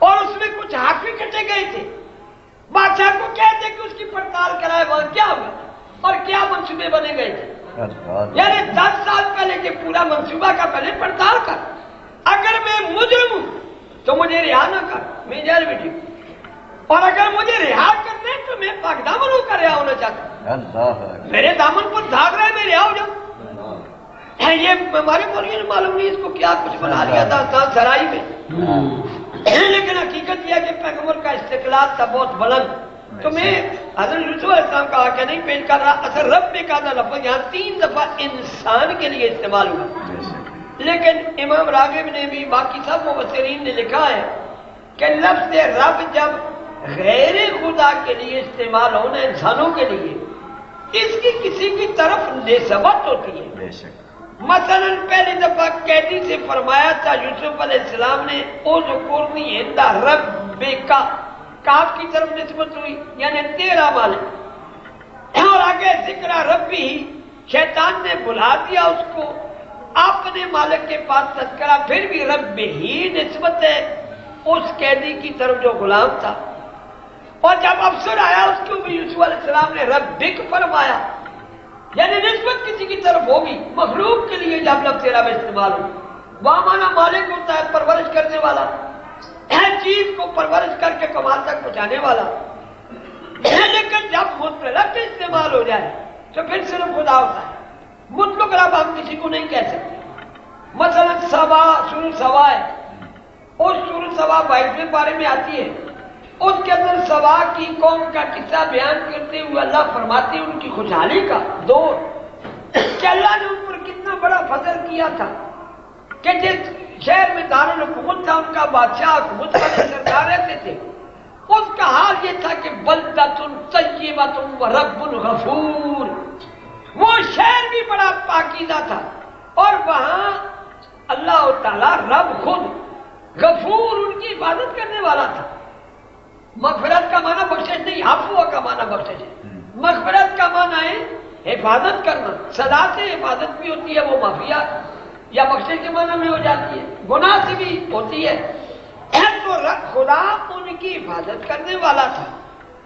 اور اس میں کچھ حافظ کٹے گئے تھے، بادشاہ کو کہتے کہ اس کی پڑتال کرائے وہاں کیا ہوا اور کیا منصوبے بنے گئے تھے، یعنی 10 سال پہلے کے پورا منصوبہ کا پہلے پڑتال کر، اگر میں مجرم ہوں تو مجھے رہا نہ کر، میں جیل میں ٹھیک، اور اگر مجھے رہا کرنا ہے تو میں پاک دامن ہو کر رہا ہونا چاہتا ہوں، میرے دامن پر دھاگ رہا ہے میں رہا ہو جاؤں۔ یہ ہمارے مولوی نے معلوم نہیں اس کو کیا کچھ بنا لیا تھا سرائی میں، لیکن حقیقت یہ ہے کہ پیغمبر کا استقلال تھا بہت بلند، تو میں حضرت یوسف علیہ السلام کا واقعہ نہیں پیش کر رہا، اصل رب میں کہا لفظ یہاں 3 دفعہ انسان کے لیے استعمال ہوا، لیکن امام راغب نے بھی باقی سب مفسرین نے لکھا ہے کہ لفظ رب جب غیر خدا کے لیے استعمال ہونا انسانوں کے لیے، اس کی کسی کی طرف نسبت ہوتی ہے، مثلا پہلی دفعہ قیدی سے فرمایا تھا یوسف علیہ السلام نے اذکرنی عند ربک، کاف کی طرف نسبت ہوئی یعنی تیرا مالک، اور آگے ذکر ربی، شیطان نے بلا دیا اس کو اپنے مالک کے پاس تذکرہ، پھر بھی رب ہی نسبت ہے اس قیدی کی طرف جو غلام تھا، اور جب افسر آیا اس کو بھی یوسف علیہ السلام نے ربک فرمایا، یعنی نسبت کسی کی طرف ہوگی، مخلوق کے لیے جب لفظ رب استعمال ہو، وہاں مانا مالک ہوتا ہے پرورش کرنے والا، ہر چیز کو پرورش کر کے کمال تک پہنچانے والا، لیکن جب مطلق استعمال ہو جائے تو پھر صرف خدا ہوتا ہے، مطلق رب ہم کسی کو نہیں کہہ سکتے۔ مثلا سبا، سورۃ سبا ہے، اور سورۃ سبا 22ویں پارے میں آتی ہے، اس کے اندر سبا کی قوم کا قصہ بیان کرتے ہوئے اللہ فرماتے ہیں ان کی خوشحالی کا دور کہ اللہ نے ان پر کتنا بڑا فضل کیا تھا کہ جس شہر میں دارالحکومت تھا ان کا بادشاہ حکومت والے سردار رہتے تھے، اس کا حال یہ تھا کہ بلدۃ طیبۃ ورب غفور، وہ شہر بھی بڑا پاکیزہ تھا اور وہاں اللہ تعالیٰ رب خود غفور ان کی عبادت کرنے والا تھا۔ مغفرت کا معنی بخشش نہیں، عفو کا معنی بخشش ہے، مغفرت کا معنی ہے حفاظت کرنا، سزا سے حفاظت بھی ہوتی ہے، وہ معافیہ یا بخشش کے معنی میں ہو جاتی ہے، گناہ سے بھی ہوتی ہے، تو خدا ان کی حفاظت کرنے والا تھا،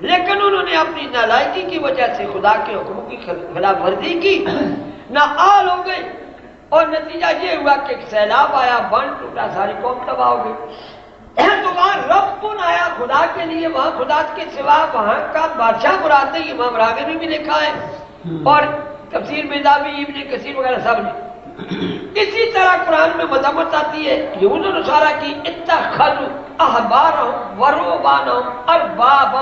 لیکن انہوں نے اپنی نالائکی کی وجہ سے خدا کے حکم کی خلاف ورزی کی، نااہل ہو گئے، اور نتیجہ یہ ہوا کہ سیلاب آیا، بن ٹوٹا، ساری قوم تباہ ہو گئی۔ تو وہاں رب کن آیا خدا کے لیے، وہاں خدا کے سوا وہاں کا بادشاہ مراد نہیں، امام راغب نے بھی لکھا ہے اور تفسیر بیضاوی، ابن کثیر وغیرہ سب نے، اسی طرح قرآن میں مذمت آتی ہے یہود و نصارہ کی، اتخذوا احبارهم ورهبانهم اربابا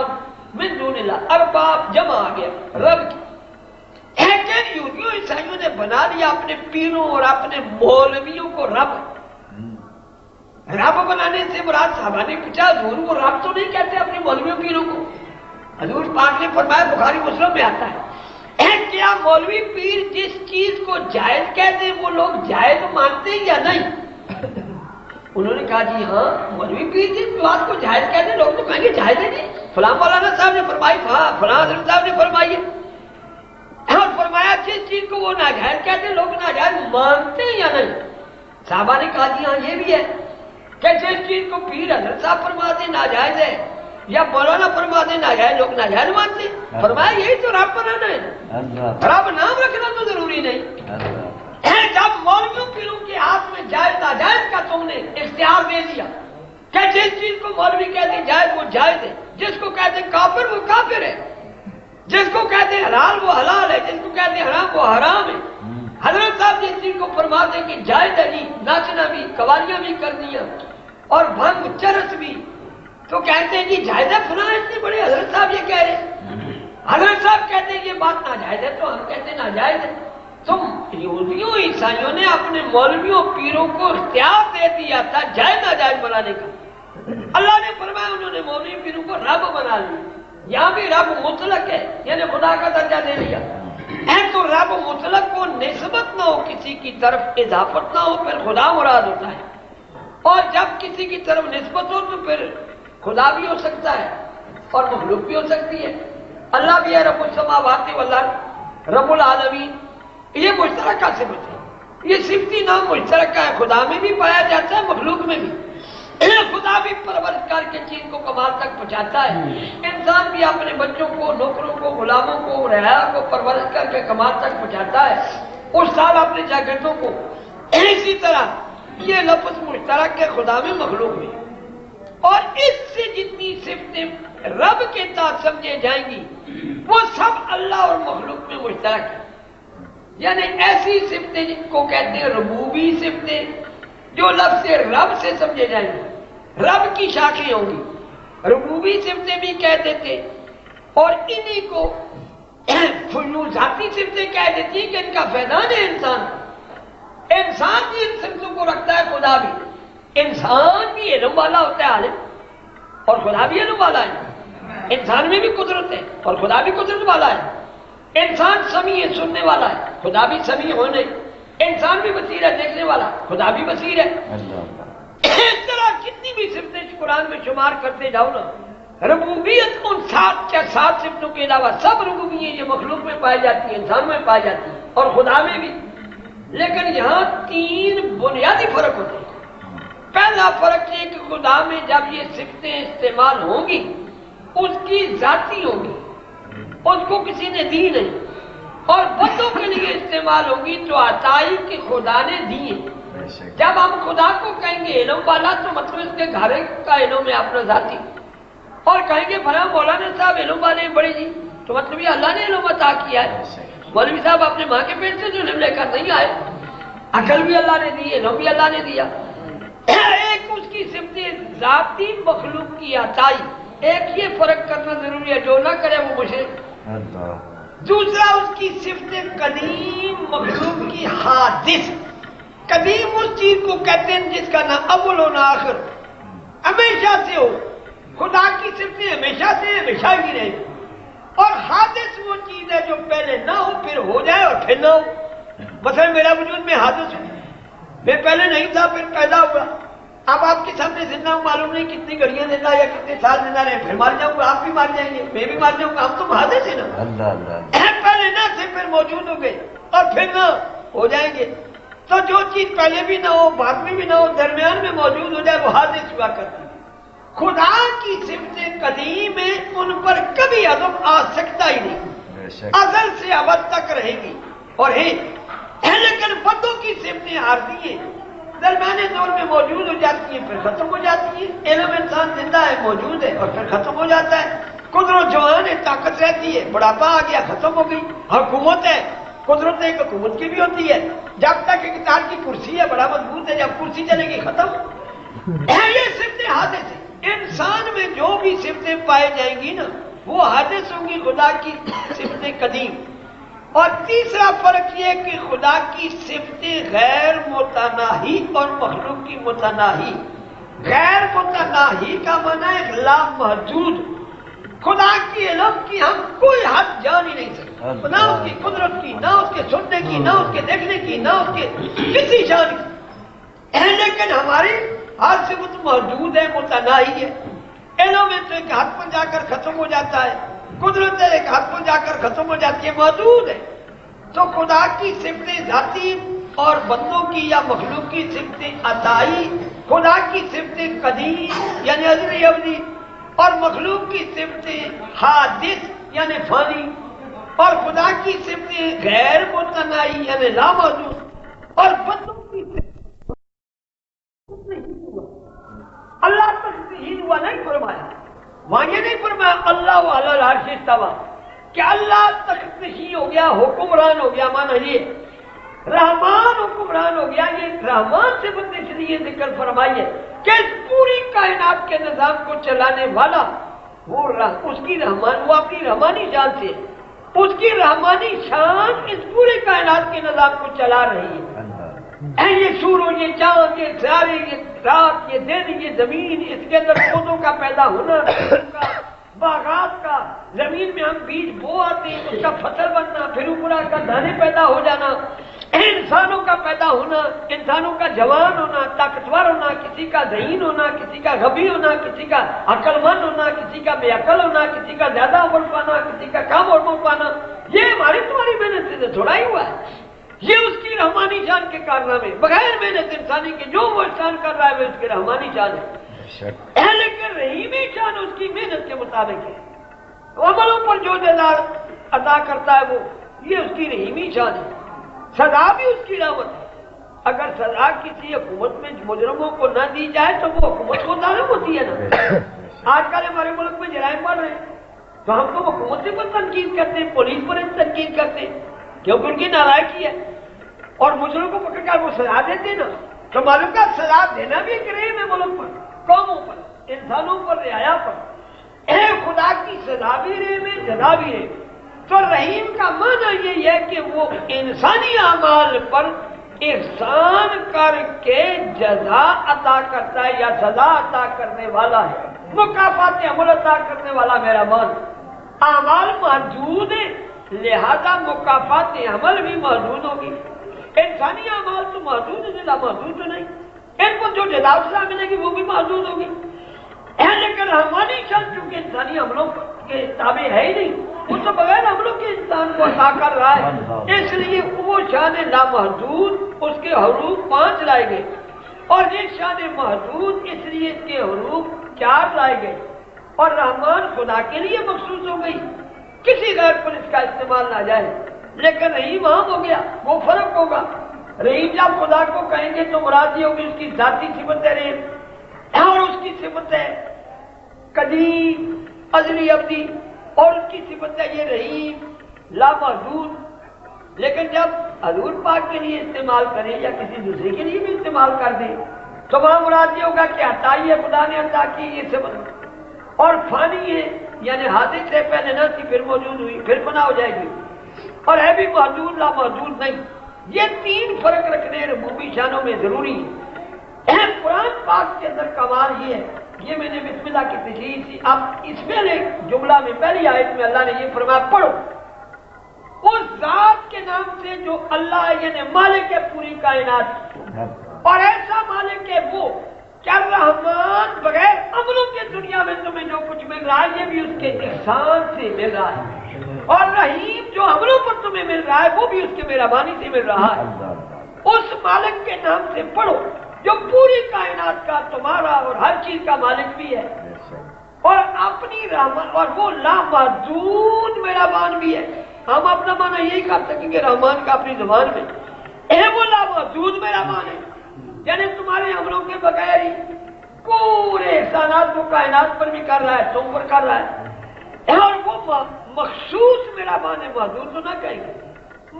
من دون اللہ، ارباب جمع آ گیا رب کی۔ لیکن یہودیوں عیسائیوں نے بنا لیا اپنے پیروں اور اپنے مولویوں کو رب۔ رب بنانے سے مراد صحابہ نے پوچھا حضور کو رب تو نہیں کہتے اپنے مولویوں پیروں کو؟ حضور پاک نے فرمایا، بخاری مسلم میں آتا ہے، کیا مولوی پیر جس چیز کو جائز کہتے ہیں وہ لوگ جائز مانتے ہیں یا نہیں؟ انہوں نے کہا جی ہاں، مولوی پیر جس بات کو جائز کہتے ہیں لوگ تو کہیں گے جائز ہے جی، فلاں مولانا صاحب نے فرمائی، فلاں حضرت صاحب نے فرمائی ہے، اور فرمایا جس چیز کو وہ ناجائز کہتے ہیں لوگ ناجائز مانتے ہیں یا نہیں؟ صحابہ نے کہا جی ہاں یہ بھی ہے کہ جس چیز کو پیر حضرت صاحب فرماتے ہیں ناجائز ہے یا مولانا فرماتے ہیں ناجائز، لوگ ناجائز مانتے ہیں۔ فرمایا یہی تو رب بنانا ہے، رب نام رکھنا تو ضروری نہیں۔ جب مولویوں پیروں کے ہاتھ میں جائز ناجائز کا تم نے اختیار دے دیا کہ جس چیز کو مولوی کہتے ہیں جائز وہ جائز ہے، جس کو کہتے ہیں کافر وہ کافر ہے، جس کو کہتے ہیں حلال وہ حلال ہے، جس کو کہتے ہیں حرام وہ حرام ہے۔ حضرت صاحب جس چیز کو فرماتے ہیں کہ جائز ہے جی، ناچنا بھی، قوالیاں بھی کرنی ہیں اور بھنگ چرس بھی، تو کہتے ہیں جی جائز ہے، فلاں اتنے بڑے حضرت صاحب یہ کہہ رہے ہیں، حضرت صاحب کہتے ہیں یہ بات ناجائز ہے تو ہم کہتے ہیں ناجائز ہے۔ تم یہودیوں عیسائیوں نے اپنے مولویوں پیروں کو اختیار دے دیا تھا جائز ناجائز بنانے کا، اللہ نے فرمایا انہوں نے مولوی پیروں کو رب بنا لیا۔ یہاں بھی رب مطلق ہے، یعنی خدا کا درجہ دے لیا ہے، تو رب مطلق کو نسبت نہ ہو کسی کی طرف، اضافت نہ ہو، پھر خدا مراد ہوتا ہے، اور جب کسی کی طرف نسبت ہو تو پھر خدا بھی ہو سکتا ہے اور مخلوق بھی ہو سکتی ہے۔ اللہ بھی ہے رب السماوات والارض، رب العالمین، یہ مشترکہ صفت ہے، یہ صفتی نام مشترکہ ہے، خدا میں بھی پایا جاتا ہے مخلوق میں بھی۔ خدا بھی پرورش کر کے چیز کو کمال تک پہنچاتا ہے، انسان بھی اپنے بچوں کو، نوکروں کو، غلاموں کو، رعایا کو پرورش کر کے کمال تک پہنچاتا ہے، استاد اپنے شاگردوں کو۔ اسی طرح یہ لفظ مشترک ہے خدا میں مخلوق میں، اور اس سے جتنی صفتیں رب کے تحت سمجھے جائیں گی وہ سب اللہ اور مخلوق میں مشترک ہے، یعنی ایسی صفتیں جن کو کہتے ہیں ربوبی صفتیں، جو لفظ رب سے سمجھے جائیں گے، رب کی شاخیں ہوں گی، ربوبی صفتیں بھی کہہ دیتے، اور انہی کو ذاتی صفتیں کہہ دیتی ہیں کہ ان کا فیضان ہے انسان، انسان بھی ان صفتوں کو رکھتا ہے، خدا بھی، انسان بھی علم والا ہوتا ہے عالم، اور خدا بھی علم والا ہے، انسان میں بھی قدرت ہے اور خدا بھی قدرت والا ہے، انسان سمیع ہے، سننے والا ہے، خدا بھی سمیع ہونے، انسان بھی بصیر ہے، دیکھنے والا، خدا بھی بصیر ہے۔ اس طرح کتنی بھی صفتیں قرآن میں شمار کرتے جاؤ نا، ربوبیت ان 7 صفتوں کے علاوہ سب ربوبیت یہ مخلوق میں پائی جاتی ہے، انسان میں پائی جاتی ہے اور خدا میں بھی، لیکن یہاں 3 بنیادی فرق ہوتے ہیں۔ پہلا فرق یہ کہ خدا میں جب یہ صفتیں استعمال ہوں گی اس کی ذاتی ہوگی، اس کو کسی نے دی نہیں، اور بندوں کے لیے استعمال ہوگی تو عطائی کہ خدا نے دیے۔ جب ہم خدا کو کہیں گے علم والا تو مطلب اس کے گھر کا علم ہے اپنا ذاتی، اور کہیں گے فلاں مولانا صاحب علم والے ہیں بڑے جی، تو مطلب یہ اللہ نے علم عطا کیا ہے۔ مولوی صاحب اپنے ماں کے پیٹ سے جو علم لے کر نہیں آئے، عقل بھی اللہ نے دی، علم بھی اللہ نے دیا۔ ایک اس کی صفت ذاتی مخلوق کی عطائی، ایک یہ فرق کرنا ضروری ہے، جو نہ کرے وہ مشرک۔ دوسرا اس کی صفت قدیم مخلوق کی حادث، قدیم اس چیز کو کہتے ہیں جس کا نہ اول و نہ آخر، ہمیشہ سے ہو، خدا کی صفتیں ہمیشہ سے ہمیشہ ہی رہے، اور حادث وہ چیز ہے جو پہلے نہ ہو پھر ہو جائے اور پھر نہ ہو۔ مثلا میرا وجود میں حادث ہو، میں پہلے نہیں تھا پھر پیدا ہوا، اب آپ کے سامنے زندہ ہوں، معلوم نہیں کتنی گھڑیاں زندہ یا کتنے سال زندہ رہے، پھر مر جاؤں گا، آپ بھی مر جائیں گے، میں بھی مر جاؤں گا، ہم تو حادث ہیں نا، پہلے نہ سے پھر موجود ہو گئے اور پھر نہ ہو جائیں گے۔ تو جو چیز پہلے بھی نہ ہو، بعد میں بھی نہ ہو، درمیان میں موجود ہو جائے، وہ حادث ہوا کرتی ہے۔ خدا کی صفتیں قدیم ہیں، ان پر کبھی عذاب آ سکتا ہی نہیں، ازل سے ابد تک رہے گی اور ہیں، لیکن بندوں کی صفتیں عارضی ہیں، درمیانے دور میں موجود ہو جاتی ہیں پھر ختم ہو جاتی ہیں۔ علم انسان زندہ ہے، موجود ہے اور پھر ختم ہو جاتا ہے، قدرت جوان ہے، طاقت رہتی ہے، بڑھاپا آ گیا ختم ہو گئی، حکومت ہے قدرت ایک حکومت کی بھی ہوتی ہے، جب تک اقتدار کی کرسی ہے بڑا مضبوط ہے، جب کرسی چلے گی ختم۔ یہ صفتیں حادث ہیں، انسان میں جو بھی صفتیں پائے جائیں گی نا وہ حادث ہوں گی، خدا کی صفتیں قدیم۔ اور تیسرا فرق یہ کہ خدا کی صفتیں غیر متناہی اور مخلوق کی متناہی۔ غیر متناہی کا معنی ہے لامحدود، خدا کی علم کی ہم کوئی حد جان ہی نہیں سکتے، نہ اس کی قدرت کی، نہ اس کے سننے کی، نہ اس کے دیکھنے کی، نہ اس کے کسی شان کی۔ لیکن ہماری ہر صفت موجود ہے، متناہی ہے۔ علم میں تو ایک حد پر جا کر ختم ہو جاتا ہے، قدرت ہے ایک حد پر جا کر ختم ہو جاتی ہے، موجود ہے۔ تو خدا کی صفتیں ذاتی اور بندوں کی یا مخلوق کی صفتیں عطائی، خدا کی صفتیں قدیم یعنی ازلی ابدی، اور مخلوق کی صفتیں حادث یعنی فانی، اور خدا کی صفتیں غیر متناہی یعنی لامحدود، اور بندوں کی اللہ تخصیص ہوا نہیں فرمایا، وہاں یہ نہیں فرمایا اللہ علی العرش استویٰ کہ اللہ تخصیص ہو گیا، حکمران ہو گیا، مانا یہ رحمان حکمران ہو گیا۔ یہ رحمان سے بندے اس لیے ذکر فرمائی ہے کہ اس پوری کائنات کے نظام کو چلانے والا وہ اس کی رحمان، وہ اپنی رحمانی شان سے، اس کی رحمانی شان اس پوری کائنات کے نظام کو چلا رہی ہے۔ یہ سورج، یہ چاند، یہ ستارے، یہ رات، یہ دن، یہ زمین، اس کے اندر پودوں کا پیدا ہونا، باغات کا، زمین میں ہم بیج بو آتے ہیں، اس کا فصل بننا، پھر اوپر کا دانے پیدا ہو جانا، انسانوں کا پیدا ہونا، انسانوں کا جوان ہونا، طاقتور ہونا، کسی کا ذہین ہونا، کسی کا غبی ہونا، کسی کا عقل مند ہونا، کسی کا بے عقل ہونا، کسی کا زیادہ عمر پانا، کسی کا کم عمر پانا، یہ ہماری تمہاری محنت سے تھوڑا ہی ہوا ہے۔ یہ اس کی رحمانی شان کے کارنامے، بغیر محنت انسانی کے جو وہ انسان کر رہا ہے وہ اس کی رحمانی شان ہے، لیکن رحیمی شان اس کی محنت کے مطابق ہے۔ عملوں پر جو جزا ادا کرتا ہے وہ یہ اس کی رحیمی شان ہے، سزا بھی اس کی رحمت ہے۔ اگر سزا کسی حکومت میں مجرموں کو نہ دی جائے تو وہ حکومت کو ظالم ہوتی ہے نا۔ آج کل ہمارے ملک میں جرائم بڑھ رہے ہیں تو ہم تو حکومت پر تنقید کرتے ہیں، پولیس پر تنقید کرتے ہیں کیونکہ ان کی نالائکی ہے، اور مجرم کو پکڑ کر وہ سزا دیتے نا، تو معلوم کا سزا دینا بھی ایک رحم ہے ملک پر، قوموں پر، انسانوں پر، رعایا پر۔ اے خدا کی سزا بھی رحم ہے، جزا بھی رحم۔ تو رحیم کا معنی یہ ہے کہ وہ انسانی اعمال پر احسان کر کے جزا عطا کرتا ہے یا سزا عطا کرنے والا ہے، مکافات عمل عطا کرنے والا میرا مان۔ اعمال محدود ہیں لہذا مکافات عمل بھی محدود ہوگی۔ انسانی اعمال تو محدود ہے، جزا محدود تو نہیں، ان کو جو جزا سزا ملے گی وہ بھی محدود ہوگی۔ لیکن رحمانی شان چونکہ انسانی عملوں کے تابع ہے ہی نہیں، وہ تو بغیر عملوں کے انسان کو عطا کر رہا ہے، اس لیے وہ شان لامحدود، اس کے حروف 5 لائے گئے، اور یہ شان محدود اس لیے اس کے حروف 4 لائے گئے، اور رحمان خدا کے لیے مخصوص ہو گئی، کسی غیر پر اس کا استعمال نہ جائے۔ لیکن رحیم عام ہو گیا، وہ فرق ہوگا۔ رحیم جب خدا کو کہیں گے تو مراد یہ ہوگی اس کی ذاتی صفت ہے رحیم، اور اس کی صفت ہے قدیم ازلی ابدی، اور اس کی صفت ہے یہ رحیم لامحدود۔ لیکن جب حضور پاک کے لیے استعمال کریں یا کسی دوسرے کے لیے بھی استعمال کر دیں تو وہاں مراد یہ ہوگا کہ عطائی ہے، خدا نے عطا کی یہ صفت، اور فانی ہے یعنی حادث سے پہلے نہ تھی پھر موجود ہوئی پھر فنا ہو جائے گی، اور ہے بھی محدود لامحدود نہیں۔ یہ 3 فرق رکھنے ربوبی شانوں میں ضروری ہے۔ قرآن پاک کے اندر کمال یہ ہے، یہ میں نے بسم اللہ کی تشریح تھی، اب اس پہلے جملہ میں پہلی آیت میں اللہ نے یہ فرمایا پڑھو، اس ذات کے نام سے جو اللہ ہے یعنی مالک ہے پوری کائنات، اور ایسا مالک ہے وہ کیا رحمان بغیر عملوں کے دنیا میں تمہیں جو کچھ مل رہا ہے یہ بھی اس کے احسان سے مل رہا ہے، اور رحیم جو عملوں پر تمہیں مل رہا ہے وہ بھی اس کے مہربانی سے مل رہا ہے۔ اس مالک کے نام سے پڑھو جو پوری کائنات کا تمہارا اور ہر چیز کا مالک بھی ہے، اور اپنی رحمت، اور وہ لامحدود مہربان بھی ہے۔ ہم اپنا معنی یہی کر سکیں گے رحمان کا اپنی زبان میں، وہ لامحدود مہربان ہے، یعنی تمہارے عملوں کے بغیر ہی پورے احسانات کو کائنات پر بھی کر رہا ہے، تم پر کر رہا ہے، اور وہ مخصوص مہربان ہے، محدود تو نہ کہیں گے،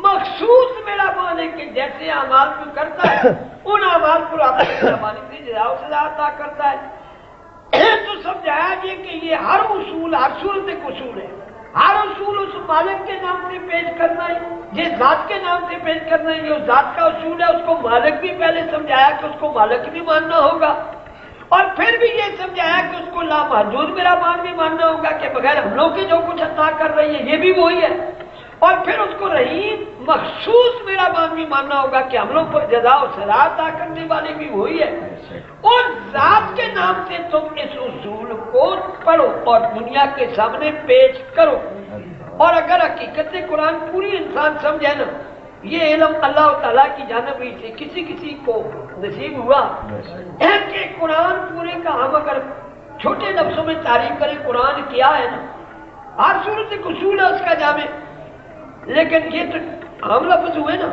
مخصوص مہربان ہے کہ جیسے اعمال کو کرتا ہے ان اعمال پر اپنی مہربانی سے جزا و سزا عطا کرتا ہے۔ تو سمجھایا یہ کہ یہ ہر اصول، ہر صورت ایک اصول ہے، ہر اصول اس مالک کے نام سے پیش کرنا ہے، جس ذات کے نام سے پیش کرنا ہے، یہ اس ذات کا اصول ہے۔ اس کو مالک بھی پہلے سمجھایا کہ اس کو مالک بھی ماننا ہوگا، اور پھر بھی یہ سمجھایا کہ اس کو لامحدود مہربان بھی ماننا ہوگا کہ بغیر حملوں کے جو کچھ عطا کر رہی ہے یہ بھی وہی ہے، اور پھر اس کو رحیم مخصوص مہربان بھی ماننا ہوگا کہ حملوں پر جزا و سزا عطا کرنے والی بھی وہی ہے۔ اور ذات کے نام سے تم اس اصول کو پڑھو اور دنیا کے سامنے پیش کرو، اور اگر حقیقت قرآن پوری انسان سمجھے نا، یہ علم اللہ تعالیٰ کی جانب ہی سے کسی کو نصیب ہوا ہے کہ قرآن پورے کا ہم اگر چھوٹے لفظوں میں تعریف کریں قرآن کیا ہے نا، ہر صورت ایک اصول ہے اس کا جامع، لیکن یہ تو عام لفظ ہوئے نا،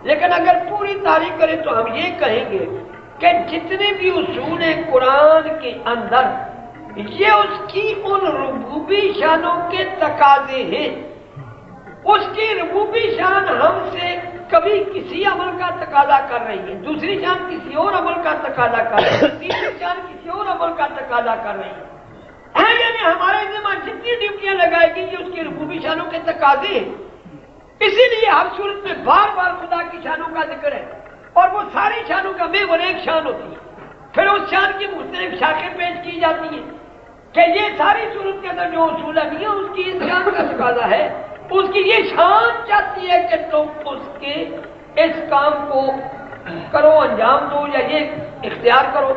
لیکن اگر پوری تعریف کریں تو ہم یہ کہیں گے کہ جتنے بھی اصول ہیں قرآن کے اندر، یہ اس کی ان ربوبی شانوں کے تقاضے ہیں۔ اس کی ربوبی شان ہم سے کبھی کسی عمل کا تقاضا کر رہی ہے، دوسری شان کسی اور عمل کا تقاضا کر رہی ہے، تیسری شان کسی اور عمل کا تقاضا کر رہی ہے، یعنی ہمارے ذمہ جتنی ڈیوٹیاں لگائے گی یہ اس کی ربوبی شانوں کے تقاضے ہیں۔ اسی لیے ہر صورت میں بار بار خدا کی شانوں کا ذکر ہے، اور وہ ساری شانوں کا محور ایک شان ہوتی ہے، پھر اس شان کی مختلف شاخیں پیش کی جاتی ہیں کہ یہ ساری صورت کے اندر جو اصول ہے اس کی اس شان کا تقاضا ہے، اس کی یہ شان چاہتی ہے کہ تم اس کے اس کام کو کرو، انجام دو یا یہ اختیار کرو۔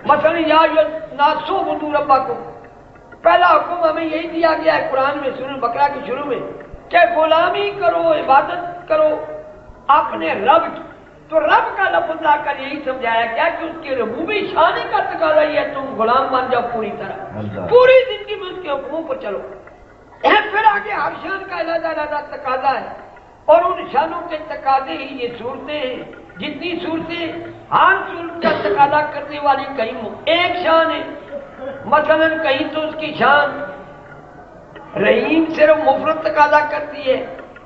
مثلا یا ناسو بدو ربا کو، پہلا حکم ہمیں یہی دیا گیا ہے قرآن میں سورۃ بقرہ کے شروع میں کہ غلامی کرو، عبادت کرو اپنے رب کی۔ تو رب کا لفظ لا کر یہی سمجھایا گیا کہ اس کی ربوبی شان کا تقاضا یہ ہے تم غلام بن جاؤ پوری طرح، پوری زندگی میں اس کے حکموں پر چلو۔ پھر آگے ہر شان کا علیحدہ تقاضا ہے، اور ان شانوں کے تقاضے ہی یہ صورتیں ہیں۔ جتنی صورتیں ہر صورت کا تقاضا کرنے والی کہیں ایک شان ہے، مثلا کہیں تو اس کی شان رحیم صرف مفرد تقاضا کرتی ہے،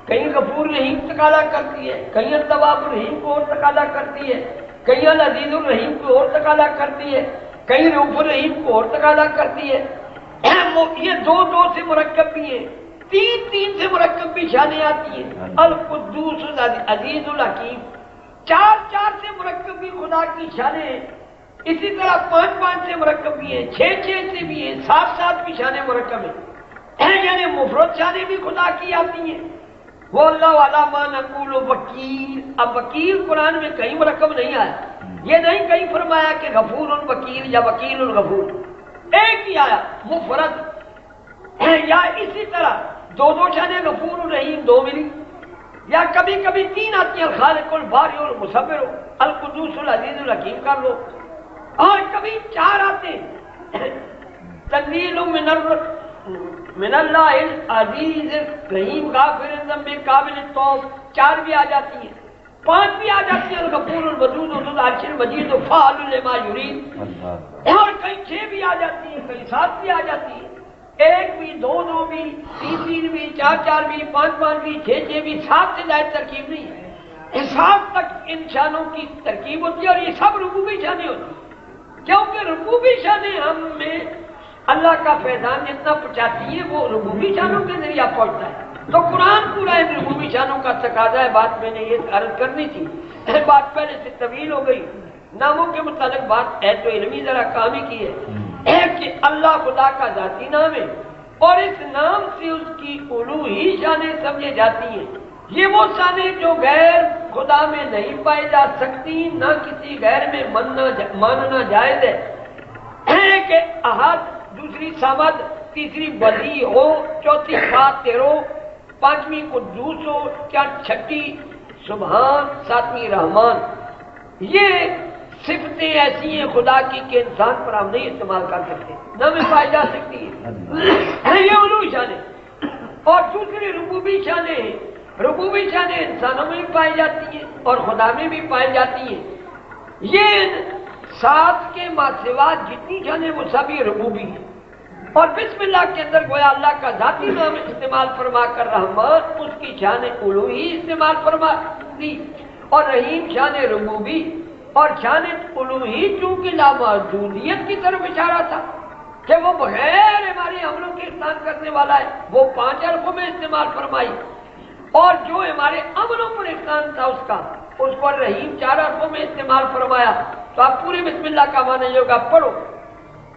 کہیں غفور رحیم تقاضا کرتی ہے، کہیں التواب الرحیم کو اور تقاضا کرتی ہے، کہیں العزیز الرحیم کو اور تقاضا کرتی ہے، کہیں رؤوف الرحیم کو اور تقاضا کرتی ہے۔ یہ دو سے مرکب بھی ہیں، تین سے مرکب بھی شانیں آتی ہیں، القدوس العزیز الحکیم، چار سے مرکب بھی خدا کی شانیں ہیں۔ اسی طرح 5 سے مرکب بھی ہیں، 6 سے بھی ہیں، 7 بھی شانیں مرکب ہیں، یعنی مفرد شانیں بھی خدا کی آتی ہیں۔ وہ اللہ علی ما نقول وکیل، اب وکیل قرآن میں کہیں مرکب نہیں آیا، یہ نہیں کہیں فرمایا کہ غفور الوکیل یا وکیل الغفور، ایک ہی آیا مفرد۔ یا اسی طرح دو شانیں غفور الرحیم 2 ملی، یا کبھی 3 آتی ہیں، الخالق الباری المصور القدوس العزیز الحکیم کر لو، اور کبھی 4 آتے ہیں، تنزیل من اللہ العزیز الرحیم غافر الذنب قابل التوب، 4 بھی آ جاتی ہیں، 5 بھی آ جاتی ہیں، الغفور الودود ذو العرش المجید فاعل لما یرید، اور کہیں 6 بھی آ جاتی ہیں، کہیں 7 بھی آ جاتی ہیں، 1 بھی 2 بھی 3 بھی 4 بھی 5 بھی 6 بھی، 7 سے زائد ترکیب نہیں ہے، 7 تک ان شانوں کی ترکیب ہوتی ہے، اور یہ سب ربوبی شانیں ہوتی ہیں، کیونکہ ربوبی شانیں ہم میں اللہ کا فیضان جتنا پہنچاتی ہے وہ ربوبی شانوں کے ذریعہ پہنچتا ہے۔ تو قرآن پورا ان ربوبی شانوں کا تقاضا ہے۔ بات میں نے یہ عرض کرنی تھی، بات پہلے سے طویل ہو گئی، ناموں کے متعلق بات ہے تو علمی ذرا کام ہی کی ہے کہ اللہ خدا کا ذاتی نام ہے، اور اس نام سے اس کی الوہی شانیں سمجھی جاتی ہیں۔ یہ وہ شانیں جو غیر خدا میں نہیں پائی جا سکتی، نہ کسی غیر میں ماننا جائز ہے کہ احد، دوسری صمد، تیسری بدیع ہو، چوتھی فاطر ہو، 5ویں قدوس ہو، 6ٹی سبحان، 7ویں رحمان۔ یہ صفتیں ایسی ہیں خدا کی کہ انسان پر ہم نہیں استعمال کر سکتے، نہ میں پائی جا سکتی ہے، یہ الوہی شانیں۔ اور دوسری ربوبی شانیں ہیں، ربوبی شانیں انسانوں میں بھی پائی جاتی ہیں اور خدا میں بھی پائی جاتی ہیں۔ یہ 7 کے ماسوا جتنی شانیں وہ سب یہ ربوبی ہیں، اور بسم اللہ کے اندر گویا اللہ کا ذاتی نام استعمال فرما کر رحمان اس کی شان الوہی استعمال فرما دی، اور رحیم شان ربوبی، اور شان الوہی چونکہ لامحدودیت کی طرف اشارہ تھا کہ وہ بغیر ہماری عملوں کے احسان کرنے والا ہے، وہ 5 حرفوں میں استعمال فرمائی، اور جو ہمارے عملوں پر احسان تھا اس کو رحیم 4 حرفوں میں استعمال فرمایا۔ تو آپ پوری بسم اللہ کا معنی یہ ہوگا، پڑھو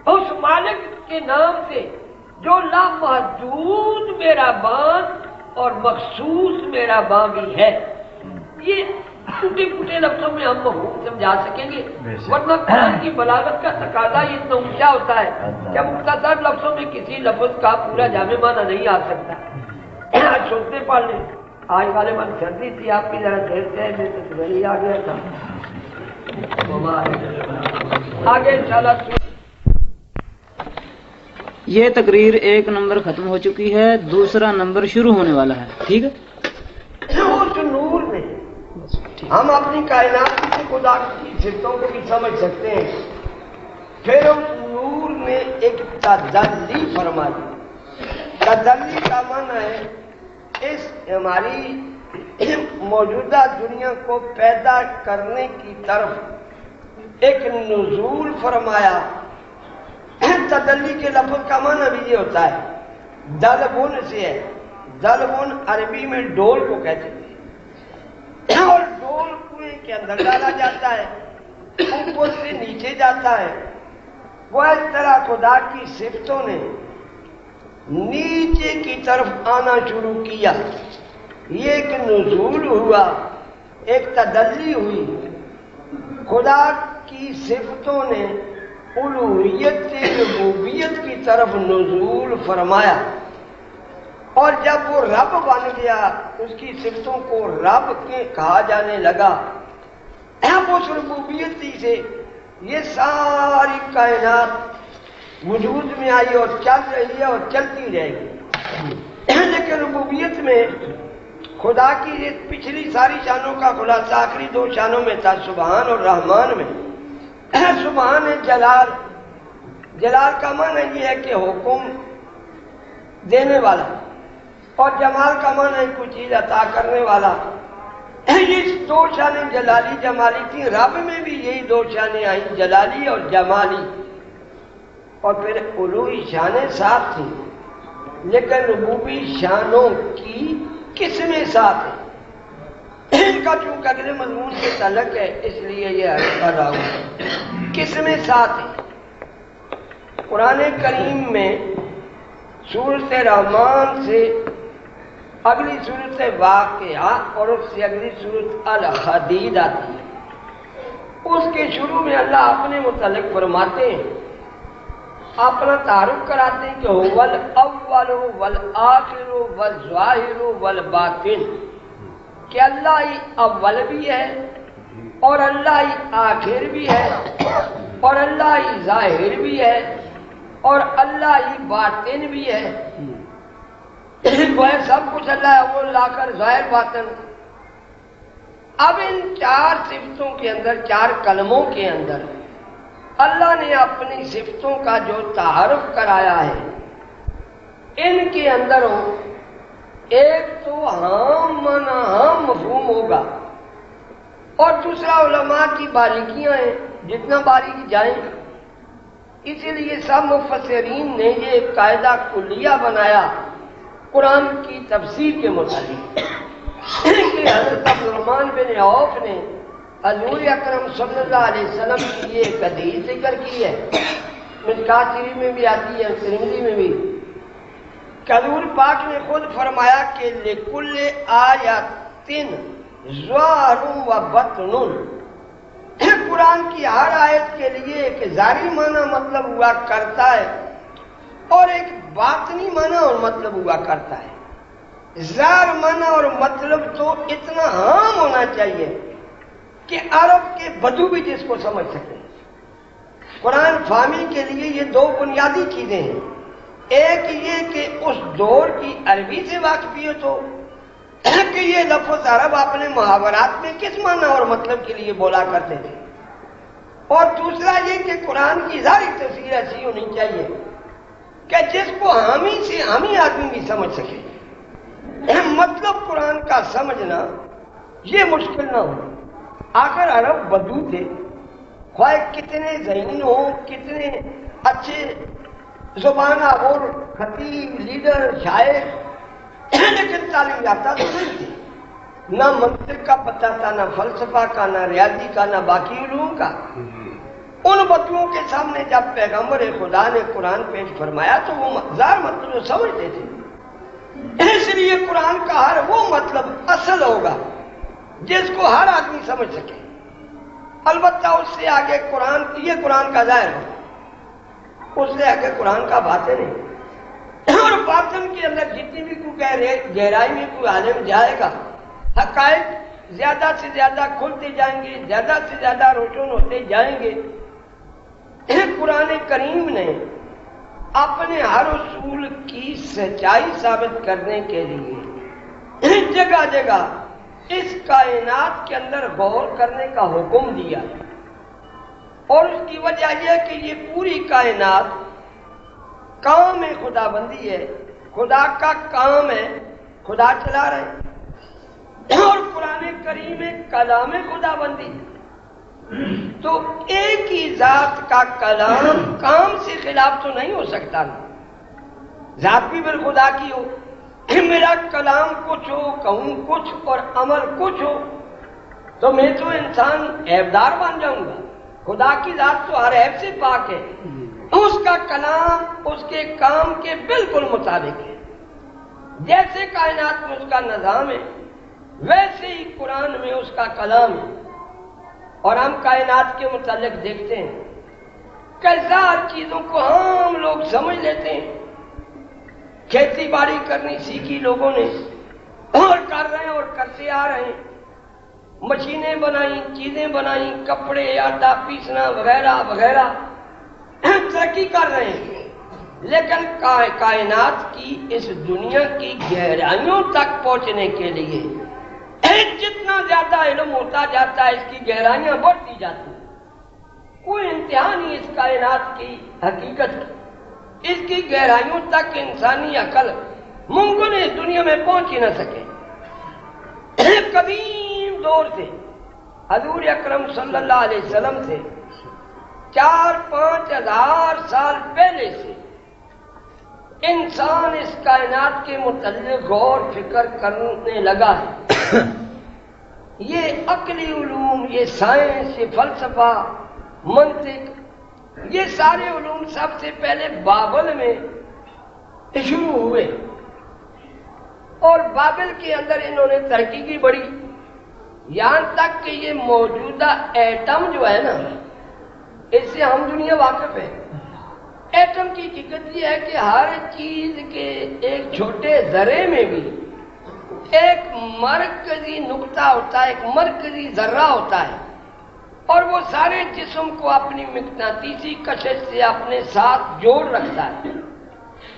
اس مالک کے نام سے جو لامحدود میرا بان اور مخصوص میرا بان بھی ہے۔ یہ ٹوٹے پھوٹے لفظوں میں ہم مفہوم سمجھا سکیں گے، ورنہ قرآن کی بلاغت کا تقاضا یہ اتنا اونچا ہوتا ہے کہ مختصر لفظوں میں کسی لفظ کا پورا جامع معنی نہیں آ سکتا۔ آج سوچتے پڑھ لیں، آج والے من سردی تھی آپ کی ذرا دیر سے میں تو وہی آ گیا تھا آگے انشاءاللہ۔ یہ تقریر 1 نمبر ختم ہو چکی ہے، 2 نمبر شروع ہونے والا ہے، ٹھیک ہے؟ اس نور میں ہم اپنی کائنات کی خدا کی صفتوں کو بھی سمجھ سکتے ہیں۔ پھر اس نور میں ایک تجلی فرما دی۔ تجلی کا معنی ہے اس ہماری موجودہ دنیا کو پیدا کرنے کی طرف ایک نزول فرمایا۔ تجلی کے لفظ کا معنی بھی یہ ہوتا ہے، دلبن سے ہے۔ دلبن عربی میں ڈول کو کہتے ہیں، اور ڈول کنویں کے اندر ڈالا جاتا ہے، اوپر سے نیچے جاتا ہے۔ وہ اس طرح خدا کی صفتوں نے نیچے کی طرف آنا شروع کیا۔ یہ ایک نزول ہوا، ایک تجلی ہوئی۔ خدا کی صفتوں نے الوہیت سے ربوبیت کی طرف نزول فرمایا، اور جب وہ رب بن گیا اس کی صفتوں کو رب کے کہا جانے لگا۔ اب اس ربوبیت سے یہ ساری کائنات وجود میں آئی اور چل رہی ہے اور چلتی رہے گی۔ لیکن ربوبیت میں خدا کی یہ پچھلی ساری شانوں کا خلاصہ آخری 2 شانوں میں تھا، سبحان اور رحمان میں۔ سبحان ہے جلال، جلال کا معنی یہ ہے کہ حکم دینے والا، اور جمال کا معنی ہے کوئی چیز عطا کرنے والا۔ یہ 2 شانیں جلالی جمالی تھیں، رب میں بھی یہی 2 شانیں آئیں، جلالی اور جمالی، اور پھر الوہی شانیں 7 تھیں، لیکن ربوبی شانوں کی قسمیں 7 ہیں۔ ان کا چونکہ اگلے مضمون سے تعلق ہے اس لیے یہ عرض کر رہا ہوں۔ قسمیں 7 ہیں۔ قرآن کریم میں سورۃ رحمان سے اگلی سورۃ واقعہ اور اس سے اگلی سورۃ الحدید آتی ہے۔ اس کے شروع میں اللہ اپنے متعلق فرماتے ہیں، اپنا تعارف کراتے ہیں کہ هو الاول والآخر والظاہر والباطن، کہ اللہ ہی اول بھی ہے اور اللہ ہی آخر بھی ہے اور اللہ ہی ظاہر بھی ہے اور اللہ ہی باطن بھی ہے۔ وہ سب کچھ اللہ ہے، وہ لا کر ظاہر باطن۔ اب ان 4 صفتوں کے اندر، 4 کلموں کے اندر اللہ نے اپنی صفتوں کا جو تعارف کرایا ہے، ان کے اندر ایک تو عام معنی عام مفہوم ہوگا، اور دوسرا علماء کی باریکیاں ہیں، جتنا باریک جائیں۔ اسی لیے سب مفسرین نے یہ ایک قاعدہ کلیہ بنایا قرآن کی تفسیر کے مطابق کہ حضرت عبدالرحمن بن عوف نے حضور اکرم صلی اللہ علیہ وسلم کی یہ ایک حدیث ذکر کی ہے، مشکوٰۃ شریف میں بھی آتی ہے، ترمذی میں بھی، کہ حضور پاک نے خود فرمایا کہ لِكُلِّ آیَةٍ ظَاہِرٌ وَبَاطِنٌ، قرآن کی ہر آیت کے لیے ایک ظاہری معنی مطلب ہوا کرتا ہے اور ایک باطنی معنی اور مطلب ہوا کرتا ہے۔ ظاہر معنی اور مطلب تو اتنا عام ہونا چاہیے کہ عرب کے بدو بھی جس کو سمجھ سکیں۔ قرآن فہمی کے لیے یہ 2 بنیادی چیزیں ہیں، ایک یہ کہ اس دور کی عربی سے واقفیت ہو کہ یہ لفظ عرب اپنے محاورات میں کس معنی اور مطلب کے لیے بولا کرتے تھے، اور دوسرا یہ کہ قرآن کی ظاہری تفسیر ایسی ہونی چاہیے کہ جس کو حامی سے حامی آدمی بھی سمجھ سکے. مطلب قرآن کا سمجھنا یہ مشکل نہ ہو. آخر عرب بدو تھے، خواہ کتنے ذہین ہوں، کتنے اچھے زبان آور خطیب لیڈر شاعر، لیکن تعلیم یافتہ تو نہیں تھے. نہ منطق کا پتہ تھا، نہ فلسفہ کا، نہ ریاضی کا، نہ باقی علوم کا. ان بدوؤں کے سامنے جب پیغمبر خدا نے قرآن پیش فرمایا تو وہ ظاہر مطلب سمجھتے تھے. اس لیے قرآن کا ہر وہ مطلب اصل ہوگا جس کو ہر آدمی سمجھ سکے. البتہ اس سے آگے قرآن، یہ قرآن کا ظاہر ہے، اس سے آگے قرآن کا باطن ہے. اور باطن کے اندر جتنی بھی کوئی گہرائی میں کوئی عالم جائے گا، حقائق زیادہ سے زیادہ کھلتے جائیں گے، زیادہ سے زیادہ روشن ہوتے جائیں گے. قرآن کریم نے اپنے ہر اصول کی سچائی ثابت کرنے کے لیے جگہ جگہ اس کائنات کے اندر غور کرنے کا حکم دیا. اور اس کی وجہ یہ کہ یہ پوری کائنات کام خدا بندی ہے، خدا کا کام ہے، خدا چلا رہے ہیں. اور قرآن کریم کلام خدا بندی. تو ایک ہی ذات کا کلام کام سے خلاف تو نہیں ہو سکتا. ذات بھی پھر خدا کی ہو کہ میرا کلام کچھ ہو، کہوں کچھ اور عمل کچھ ہو تو میں تو انسان عیبدار بن جاؤں گا. خدا کی ذات تو ہر عیب سے پاک ہے. اس کا کلام اس کے کام کے بالکل مطابق ہے. جیسے کائنات میں اس کا نظام ہے ویسے ہی قرآن میں اس کا کلام ہے. اور ہم کائنات کے متعلق دیکھتے ہیں کہ ہزار چیزوں کو ہم لوگ سمجھ لیتے ہیں. کھیتی باڑی کرنی سیکھی لوگوں نے اور کر رہے ہیں اور کرتے آ رہے ہیں. مشینیں بنائیں، چیزیں بنائیں، کپڑے، آٹا پیسنا وغیرہ وغیرہ، ترقی کر رہے ہیں. لیکن کائنات کی اس دنیا کی گہرائیوں تک پہنچنے کے لیے جتنا زیادہ علم ہوتا جاتا ہے اس کی گہرائیاں بڑھتی جاتی ہیں. کوئی انتہا نہیں اس کائنات کی حقیقت کی. اس کی گہرائیوں تک انسانی عقل ممکن ہے اس دنیا میں پہنچ ہی نہ سکے. قدیم دور سے حضور اکرم صلی اللہ علیہ وسلم سے 4-5 ہزار سال پہلے سے انسان اس کائنات کے متعلق غور فکر کرنے لگا ہے. یہ عقلی علوم، یہ سائنس، یہ فلسفہ، منطق، یہ سارے علوم سب سے پہلے بابل میں شروع ہوئے. اور بابل کے اندر انہوں نے ترقی کی بڑی، یہاں تک کہ یہ موجودہ ایٹم جو ہے نا، اس سے ہم دنیا واقف ہے. ایٹم کی حقیقت یہ ہے کہ ہر چیز کے ایک چھوٹے ذرے میں بھی ایک مرکزی نقطہ ہوتا ہے، ایک مرکزی ذرہ ہوتا ہے، اور وہ سارے جسم کو اپنی مقناطیسی کشش سے اپنے ساتھ جوڑ رکھتا ہے.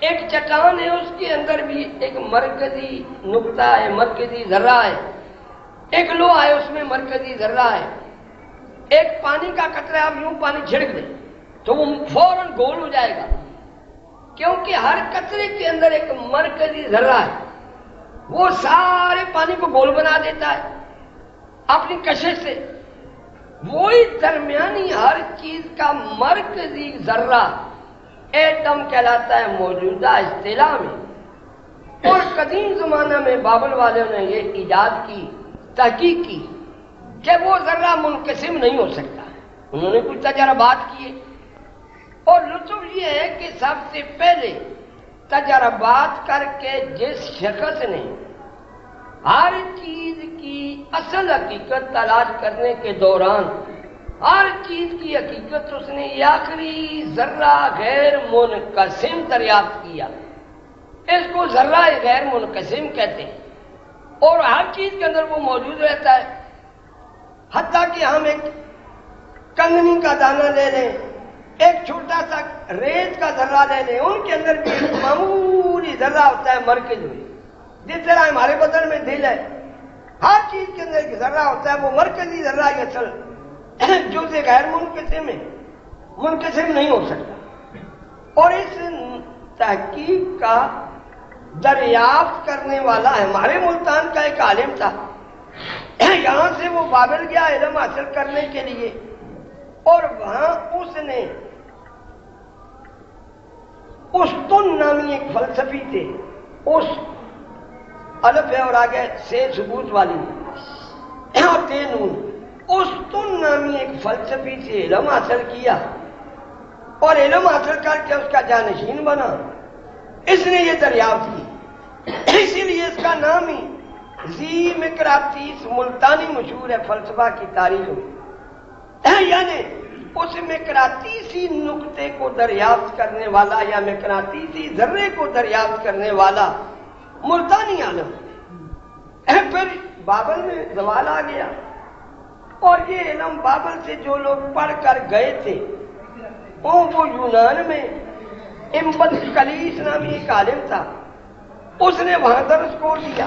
ایک چٹان ہے، اس کے اندر بھی ایک مرکزی نقطہ ہے، مرکزی ذرہ ہے. ایک لوہا ہے، اس میں مرکزی ذرہ ہے. ایک پانی کا قطرہ آپ یوں پانی چھڑک دیں تو وہ فوراً گول ہو جائے گا، کیونکہ ہر قطرے کے اندر ایک مرکزی ذرہ ہے. وہ سارے پانی کو گول بنا دیتا ہے اپنی کشش سے. وہی درمیانی ہر چیز کا مرکزی ذرہ ایٹم کہلاتا ہے موجودہ اصطلاح میں. اور قدیم زمانہ میں بابل والوں نے یہ ایجاد کی، تحقیق کی کہ وہ ذرہ منقسم نہیں ہو سکتا. انہوں نے کچھ تجربات کیے، اور لطف یہ ہے کہ سب سے پہلے تجربات کر کے جس شخص نے ہر چیز کی اصل حقیقت تلاش کرنے کے دوران ہر چیز کی حقیقت اس نے یہ آخری ذرہ غیر منقسم دریافت کیا. اس کو ذرہ غیر منقسم کہتے ہیں، اور ہر چیز کے اندر وہ موجود رہتا ہے. حتیٰ کہ ہم ایک کنگنی کا دانہ لے لیں، ایک چھوٹا سا ریت کا ذرہ لے لیں، ان کے اندر بھی ایک معمولی ذرہ ہوتا ہے مرکز میں. جس طرح ہمارے بدن میں دل ہے، ہر چیز کے اندر ایک ذرہ ہوتا ہے، وہ مرکزی ذرہ یہ اصل جو سے غیر منقسم ہے، منقسم نہیں ہو سکتا. اور اس تحقیق کا دریافت کرنے والا ہے. ہمارے ملتان کا ایک عالم تھا, یہاں سے وہ بابل گیا علم حاصل کرنے کے لیے, اور وہاں اس نے استن نامی ایک فلسفی تھے, اس الف ہے اور آگے سے ثبوت والی نون, استن نامی ایک فلسفی سے علم حاصل کیا اور علم حاصل کر کے اس کا جانشین بنا. اس نے یہ دریافت کی, اسی لیے اس کا نام ہی ذی مقراطیس ملتانی مشہور ہے فلسفہ کی تاریخ میں. یعنی اس مقراطیسی نقطے کو دریافت کرنے والا یا مقراطیسی ذرے کو دریافت کرنے والا ملتانی عالم. پھر بابل میں زوال آ گیا, اور یہ علم بابل سے جو لوگ پڑھ کر گئے تھے وہ یونان میں امبد کلیس نامی ایک عالم تھا, اس نے وہاں درس کھول دیا.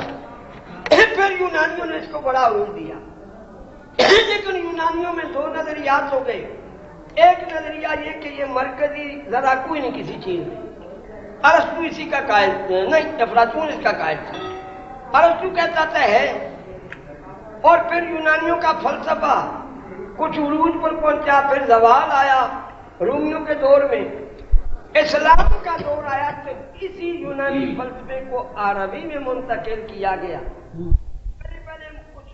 پھر یونانیوں نے اس کو بڑا عروج دیا, لیکن یونانیوں میں دو نظریات ہو گئے. ایک نظریہ یہ کہ یہ مرکزی ذرا کوئی نہیں کسی چیز میں, ارسطو اسی کا قائل نہیں, افلاطون اس کا قائل تھا. ارسطو کہتا تھا ہے, اور پھر یونانیوں کا فلسفہ کچھ عروج پر پہنچا, پھر زوال آیا رومیوں کے دور میں. اسلام کا دور آیا تو اسی یونانی فلسفے کو عربی میں منتقل کیا گیا. پہلے کچھ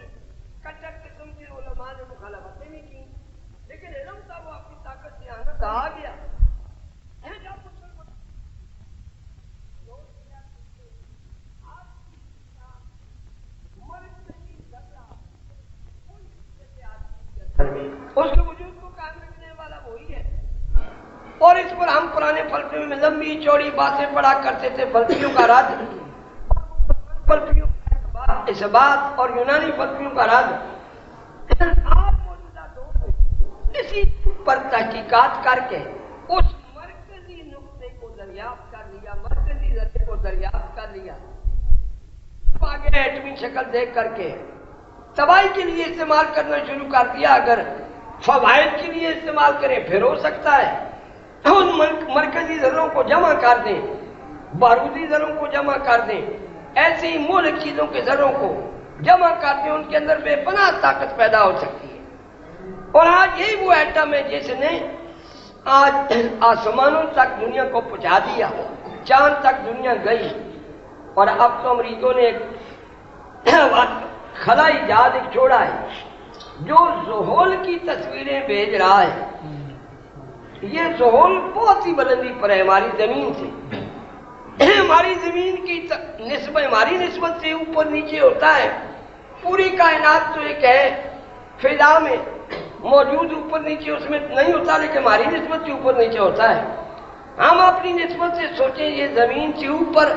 کٹر قسم کے علماء نے مخالفتیں نہیں کی, لیکن علم تھا وہ اپنی طاقت سے آ گیا. اس کے وجود کو قائم رکھنے والا وہی ہے. اور اس پر ہم پرانے فلسفے میں لمبی چوڑی باتیں پڑھا کرتے تھے. فلسفیوں کا رد, فلسفیوں کا اثبات اور یونانی فلسفیوں کا رد. آپ موجودہ دور میں اسی پر تحقیقات کر کے اس مرکزی نقطے کو دریافت کر لیا, مرکزی ذرے کو دریافت کر لیا. آگے ایٹمی شکل دیکھ کر کے تباہی کے لیے استعمال کرنا شروع کر دیا. اگر فوائد کے لیے استعمال کریں پھر ہو سکتا ہے ان مرکزی ذروں کو جمع کر دیں, بارودی ذروں کو جمع کر دیں, ایسی ہی مولک چیزوں کے ذروں کو جمع کر دیں, ان کے اندر بے پناہ طاقت پیدا ہو سکتی ہے. اور آج یہی وہ ایٹم ہے جس نے آج آسمانوں تک دنیا کو پہنچا دیا, چاند تک دنیا گئی. اور اب تو امریکوں نے ایک خلائی جہاز ایک چھوڑا ہے جو زحول کی تصویریں بھیج رہا ہے. یہ زحول بہت ہی بلندی پر ہے ہماری زمین سے. ہماری زمین کی نسبت, ہماری نسبت سے اوپر نیچے ہوتا ہے. پوری کائنات تو ایک ہے فضا میں موجود, اوپر نیچے اس میں نہیں ہوتا, لیکن ہماری نسبت سے اوپر نیچے ہوتا ہے. ہم اپنی نسبت سے سوچیں, یہ زمین سے اوپر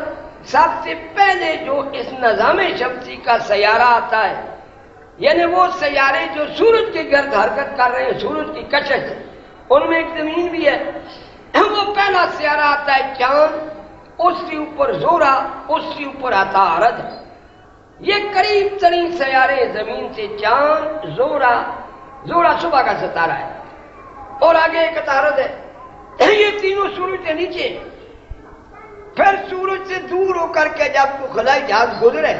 سب سے پہلے جو اس نظام شمسی کا سیارہ آتا ہے, یعنی وہ سیارے جو سورج کے گرد حرکت کر رہے ہیں, سورج کی کشش, ان میں ایک زمین بھی ہے. وہ پہلا سیارہ آتا ہے چاند, اس سے اوپر زورا, اس سے اوپر آتا عرض. یہ قریب ترین سیارے زمین سے چاند, زورا, زورا صبح کا ستارہ ہے, اور آگے ایک عطارد ہے. یہ تینوں سورج کے نیچے. پھر سورج سے دور ہو کر کے جب تو خلائی جہاز گزرے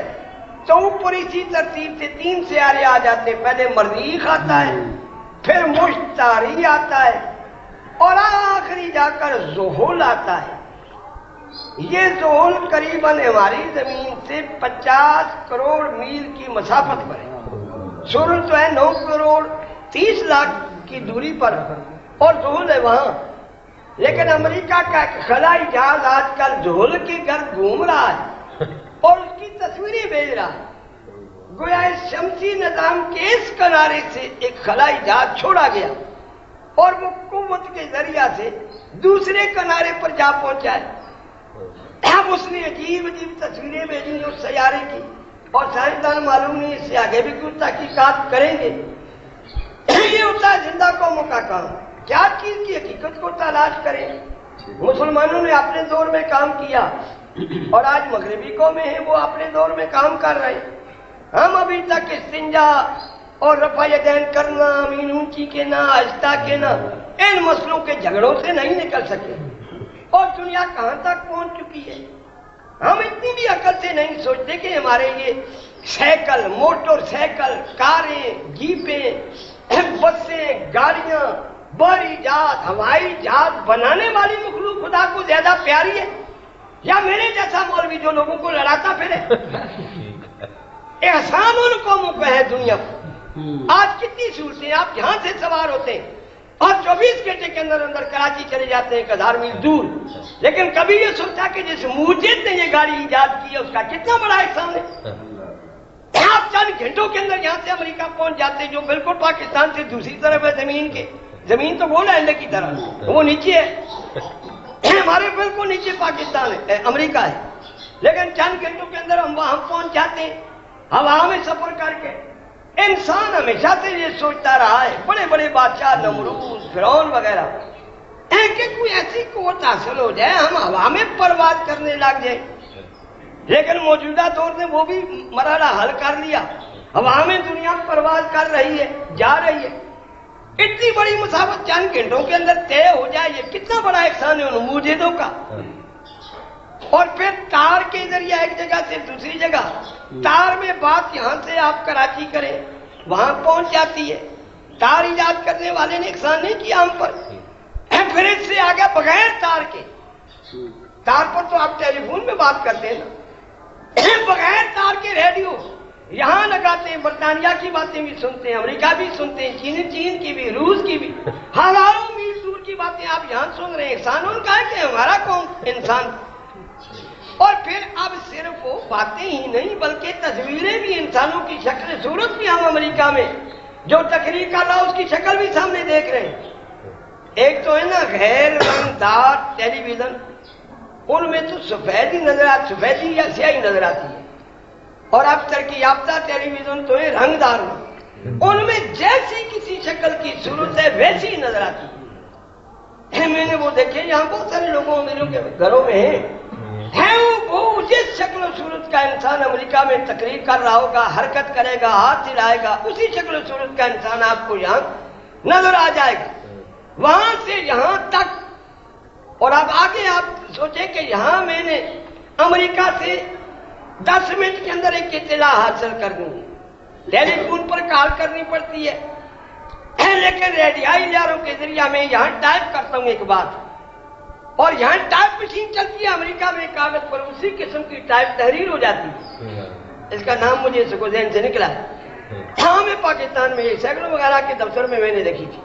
تو اوپر اسی ترتیب سے تین سیارے آ جاتے. پہلے مریخ آتا ہے, پھر مشتری آتا ہے, اور آخری جا کر زحول آتا ہے. یہ زحول قریباً ہماری زمین سے 50 کروڑ میل کی مسافت پر ہے. سورج تو ہے 9 کروڑ 30 لاکھ کی دوری پر, اور زحول ہے وہاں. لیکن امریکہ کا خلائی جہاز آج کل زحول کے گرد گھوم رہا ہے اور اس کی تصویریں بھیج رہا ہے. گویا اس شمسی نظام کے اس کنارے سے ایک خلائی جہاز چھوڑا گیا اور وہ قوت کے ذریعہ سے دوسرے کنارے پر جا پہنچا ہے. اب اس نے عجیب عجیب تصویریں بھیجی اس سیارے کی, اور سائنسدان معلوم نہیں اس سے آگے بھی کچھ تحقیقات کریں گے. یہ ہوتا ہے زندہ قوموں کا کام, کیا چیز کی حقیقت کو تلاش کریں. مسلمانوں نے اپنے دور میں کام کیا, اور آج مغربی قومیں ہیں وہ اپنے دور میں کام کر رہے ہیں. ہم ابھی تک استنجا اور رفع یدین کرنا, امین اونچی کے نہ, آہستہ کے نہ, ان مسئلوں کے جھگڑوں سے نہیں نکل سکے. اور دنیا کہاں تک پہنچ چکی ہے. ہم اتنی بھی عقل سے نہیں سوچتے کہ ہمارے یہ سائیکل، موٹر سائیکل، کاریں، جیپیں، بسیں، گاڑیاں، بحری جہاز، ہوائی جہاز بنانے والی مخلوق خدا کو زیادہ پیاری ہے یا میرے جیسا مولوی جو لوگوں کو لڑاتا پھرے؟ احسان ان قوموں پہ ہے دنیا کو. آج کتنی سہولتیں، آپ یہاں سے سوار ہوتے ہیں اور 24 گھنٹے کے اندر اندر کراچی چلے جاتے ہیں 1000 میل دور. لیکن کبھی یہ سوچا کہ جس موجد نے یہ گاڑی ایجاد کی ہے اس کا کتنا بڑا احسان ہے. آپ چند گھنٹوں کے اندر یہاں سے امریکہ پہنچ جاتے ہیں جو بالکل پاکستان سے دوسری طرف ہے زمین کے. زمین تو وہ لینڈ کی طرح وہ نیچے ہے، ہمارے بالکل نیچے پاکستان ہے، امریکہ ہے. لیکن چند گھنٹوں کے اندر ہم وہاں پہنچ جاتے ہیں ہوا میں سفر کر کے. انسان ہمیشہ سے یہ سوچتا رہا ہے، بڑے بڑے بادشاہ نمرود، فرعون وغیرہ، کہ کوئی ایسی قوت حاصل ہو جائے ہم ہوا میں پرواز کرنے لگ جائیں. لیکن موجودہ دور نے وہ بھی مرحلہ حل کر لیا. ہوا میں دنیا پرواز کر رہی ہے، جا رہی ہے. اتنی بڑی مسافت چند گھنٹوں کے اندر طے ہو جائے، یہ کتنا بڑا احسان ہے ان موجودوں کا. اور پھر تار کے ذریعے ایک جگہ سے دوسری جگہ، تار میں بات یہاں سے آپ کراچی کریں وہاں پہنچ جاتی ہے. تار ایجاد کرنے والے نے احسان نہیں کیا ہم پر. پھر اس سے آگے بغیر تار کے، تار پر تو آپ ٹیلی فون میں بات کرتے ہیں نا، بغیر تار کے ریڈیو یہاں لگاتے ہیں. برطانیہ کی باتیں بھی سنتے ہیں، امریکہ بھی سنتے ہیں، چین کی بھی، روس کی بھی، ہزاروں میل دور کی باتیں آپ یہاں سن رہے ہیں. احسان ان کا ہے کہ ہمارا کون انسان. اور پھر اب صرف وہ باتیں ہی نہیں بلکہ تصویریں بھی، انسانوں کی شکل صورت بھی ہم امریکہ میں جو تقریر کر رہا اس کی شکل بھی سامنے دیکھ رہے ہیں. ایک تو ہے نا غیر رنگدار ٹیلی ویژن، ان میں تو سفیدی نظر آتی، سفیدی یا سیاہی نظر آتی ہے. اور اب ترقی یافتہ ٹیلی ویژن تو ہے رنگدار، ان میں جیسی کسی شکل کی صورت ہے ویسی نظر آتی ہے. میں نے وہ دیکھے یہاں بہت سارے لوگوں میرے گھروں میں ہیں وہ جس شکل و صورت کا انسان امریکہ میں تقریر کر رہا ہوگا، حرکت کرے گا، ہاتھ ہلائے گا، اسی شکل و صورت کا انسان آپ کو یہاں نظر آ جائے گا. وہاں سے یہاں تک. اور اب آگے آپ سوچیں کہ یہاں میں نے امریکہ سے 10 منٹ کے اندر ایک اطلاع حاصل کرنی ہے، ٹیلی فون پر کال کرنی پڑتی ہے. لیکن ریڈیائی اداروں کے ذریعے میں یہاں ٹائپ کرتا ہوں ایک بات، اور یہاں ٹائپ مشین چلتی ہے امریکہ میں کاغذ پر اسی قسم کی ٹائپ تحریر ہو جاتی ہے. اس کا نام مجھے ذہن سے نکلا. ہاں میں پاکستان میں سیکڑوں وغیرہ کے دفتر میں نے دیکھی تھی.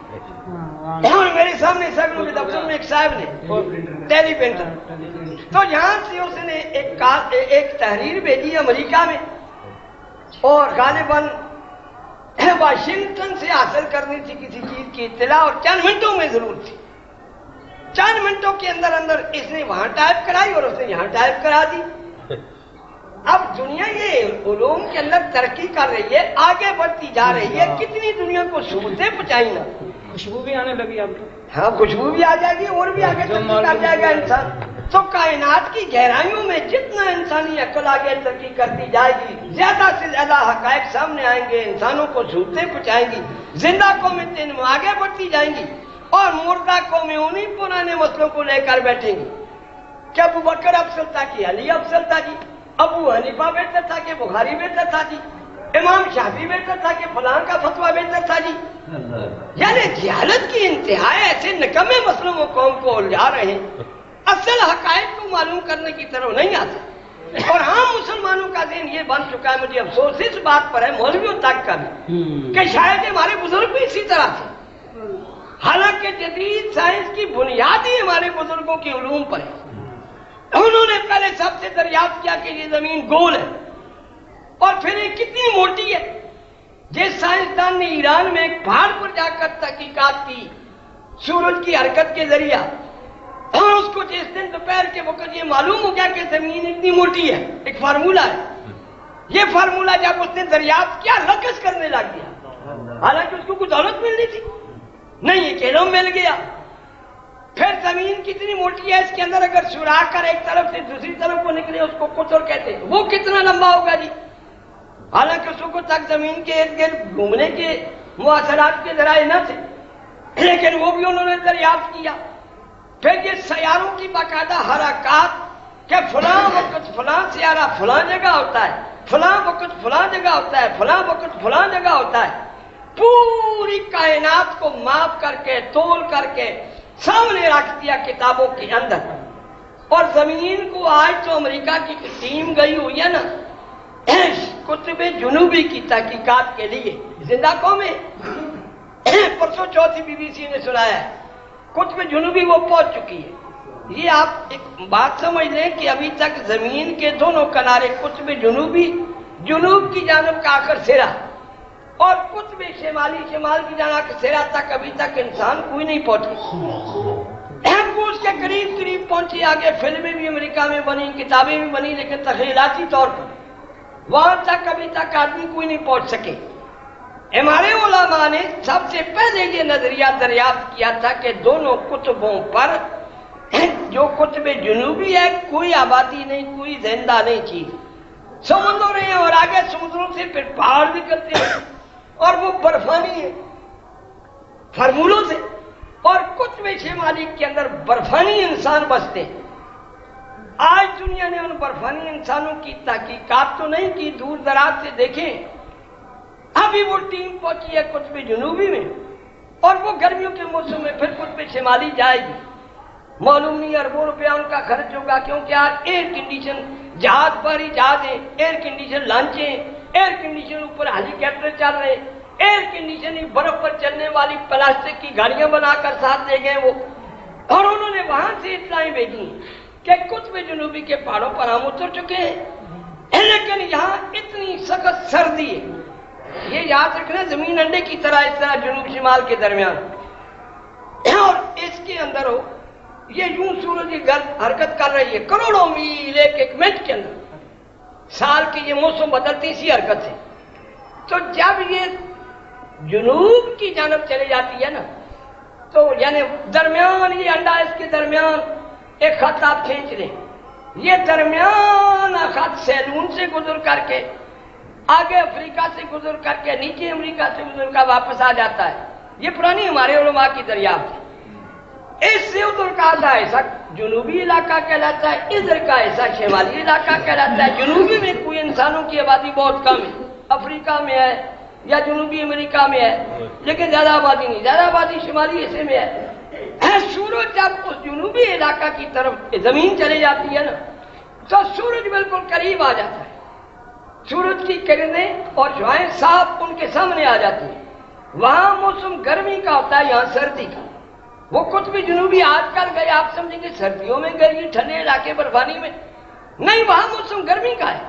اور میرے سامنے سیکڑوں کے دفتر میں ایک صاحب نے ٹیلی پرنٹر، تو یہاں سے اس نے ایک تحریر بھیجی امریکہ میں، اور غالباً واشنگٹن سے حاصل کرنی تھی کسی چیز کی اطلاع، اور چند منٹوں میں ضرور تھی. چند منٹوں کے اندر اندر اس نے وہاں ٹائپ کرائی اور اس نے یہاں ٹائپ کرا دی. اب دنیا یہ علوم کے اندر ترقی کر رہی ہے، آگے بڑھتی جا رہی ہے. کتنی دنیا کو سہولتیں پہنچائی نا. خوشبو بھی آنے لگی آپ کو. ہاں خوشبو بھی آ جائے گی اور بھی آگے ترقی کر جائے گا انسان. تو کائنات کی گہرائیوں میں جتنا انسانی عقل آگے ترقی کرتی جائے گی، زیادہ سے زیادہ حقائق سامنے آئیں گے، انسانوں کو سہولتیں پہنچائیں گی، زندہ قومیں آگے بڑھتی جائیں گی، اور مردہ قومیں انہیں پرانے مسئلوں کو لے کر بیٹھیں گی کہ ابو بکر افضل تھا کہ علی افضل تھا جی، ابو حنیفہ بہتر تھا کہ بخاری بہتر تھا جی، امام شافعی بہتر تھا کہ فلاں کا فتویٰ بہتر تھا جی. یعنی جہالت کی انتہا ایسے نکمے مسئلوں کو قوم کو الجھا رہے ہیں، اصل حقائق کو معلوم کرنے کی طرف نہیں آتے. اور عام مسلمانوں کا ذہن یہ بن چکا ہے، مجھے افسوس اس بات پر ہے مولویوں تک کا بھی، کہ شاید ہمارے بزرگ بھی اسی طرح تھے. حالانکہ جدید سائنس کی بنیاد ہی ہمارے بزرگوں کی علوم پر ہے. انہوں نے پہلے سب سے دریافت کیا کہ یہ زمین گول ہے، اور پھر یہ کتنی موٹی ہے. جس سائنسدان نے ایران میں ایک پہاڑ پر جا کر تحقیقات کی سورج کی حرکت کے ذریعہ، اور اس کو جس دن دوپہر کے وقت یہ معلوم ہو گیا کہ زمین اتنی موٹی ہے، ایک فارمولہ ہے، یہ فارمولہ جب اس نے دریافت کیا رقص کرنے لگ گیا. حالانکہ اس کو کچھ دولت ملنی تھی، نہیں ایک علم مل گیا. پھر زمین کتنی موٹی ہے، اس کے اندر اگر سوراخ کر ایک طرف سے دوسری طرف کو نکلے اس کو قطر کہتے ہیں، وہ کتنا لمبا ہوگا جی. حالانکہ اس کو تک زمین کے ارد گرد گھومنے کے مواصلات کے ذرائع نہ تھے، لیکن وہ بھی انہوں نے دریافت کیا. پھر یہ سیاروں کی باقاعدہ حرکات کہ فلاں وقت فلاں سیارہ فلاں جگہ ہوتا ہے، فلاں وقت فلاں جگہ ہوتا ہے، فلاں وقت فلاں جگہ ہوتا ہے، پوری کائنات کو ماپ کر کے تول کر کے سامنے رکھ دیا کتابوں کے اندر. اور زمین کو آج تو امریکہ کی ٹیم گئی ہوئی ہے نا قطب جنوبی کی تحقیقات کے لیے، زندہ قوم ہے. پرسوں چوتھی BBC نے سنایا ہے قطب جنوبی وہ پہنچ چکی ہے. یہ آپ ایک بات سمجھ لیں کہ ابھی تک زمین کے دونوں کنارے قطب جنوبی، جنوب کی جانب کا آخر سرا، اور قطب شمالی، شمال کی جانب کا سرا تک ابھی تک انسان کوئی نہیں پہنچی. وہ اس کے قریب قریب پہنچی. آگے فلمیں بھی امریکہ میں بنی، کتابیں بھی بنی، لیکن تخیلاتی طور پر وہاں تک ابھی تک آدمی کوئی نہیں پہنچ سکے. ہمارے علماء نے سب سے پہلے یہ نظریہ دریافت کیا تھا کہ دونوں قطبوں پر جو قطب جنوبی ہے کوئی آبادی نہیں، کوئی زندہ نہیں چیز، سمندر ہیں اور آگے سمندروں سے پھر پہاڑ نکلتے ہیں اور وہ برفانی ہے فرمولوں سے، اور قطب شمالی کے اندر برفانی انسان بستے ہیں. آج دنیا نے ان برفانی انسانوں کی تحقیقات تو نہیں کی، دور دراز سے دیکھیں. ابھی وہ ٹیم پہنچی ہے قطب جنوبی میں، اور وہ گرمیوں کے موسم میں پھر قطب شمالی جائے گی. معلوم نہیں اربوں روپیہ ان کا خرچ ہوگا، کیونکہ آج ایئر کنڈیشن جہاز پر ہی جہاز ہیں، ایئر کنڈیشن لانچیں، ایئر کنڈیشن اوپر ہیلی کاپٹر چل رہے، ایئر کنڈیشن برف پر چلنے والی پلاسٹک کی گاڑیاں بنا کر ساتھ لے گئے وہ. اور انہوں نے وہاں سے اطلاعیں بھیجی کہ قطب جنوبی کے پہاڑوں پر ہم اتر چکے ہیں، لیکن یہاں اتنی سخت سردی ہے. یہ یاد رکھنا زمین انڈے کی طرح اس طرح جنوب شمال کے درمیان، اور اس کے اندر ہو یہ یوں سورج کی گرد حرکت کر رہی ہے کروڑوں میل ایک منٹ کے اندر. سال کی یہ موسم بدلتی اسی حرکت سے. تو جب یہ جنوب کی جانب چلی جاتی ہے نا، تو یعنی درمیان یہ انڈا، اس کے درمیان ایک خط آپ کھینچ لیں، یہ درمیان خط سیلون سے گزر کر کے آگے افریقہ سے گزر کر کے نیچے امریکہ سے گزر کر واپس آ جاتا ہے. یہ پرانی ہمارے علماء کی دریافت ہے. اس سے ادھر کا آدھا ایسا جنوبی علاقہ کہلاتا ہے، ادھر کا ایسا شمالی علاقہ کہلاتا ہے. جنوبی میں کوئی انسانوں کی آبادی بہت کم ہے، افریقہ میں ہے یا جنوبی امریکہ میں ہے، لیکن زیادہ آبادی نہیں، زیادہ آبادی شمالی حصے میں ہے. سورج جب اس جنوبی علاقہ کی طرف زمین چلی جاتی ہے نا، تو سورج بالکل قریب آ جاتا ہے. سورج کی کرنیں اور شعاعیں صاف ان کے سامنے آ جاتی ہیں. وہاں موسم گرمی کا ہوتا ہے، یہاں سردی کا. وہ قطب جنوبی آج کل گئے، آپ سمجھیں گے سردیوں میں گئی، ٹھنڈے علاقے برفانی میں نہیں، وہاں موسم گرمی کا ہے.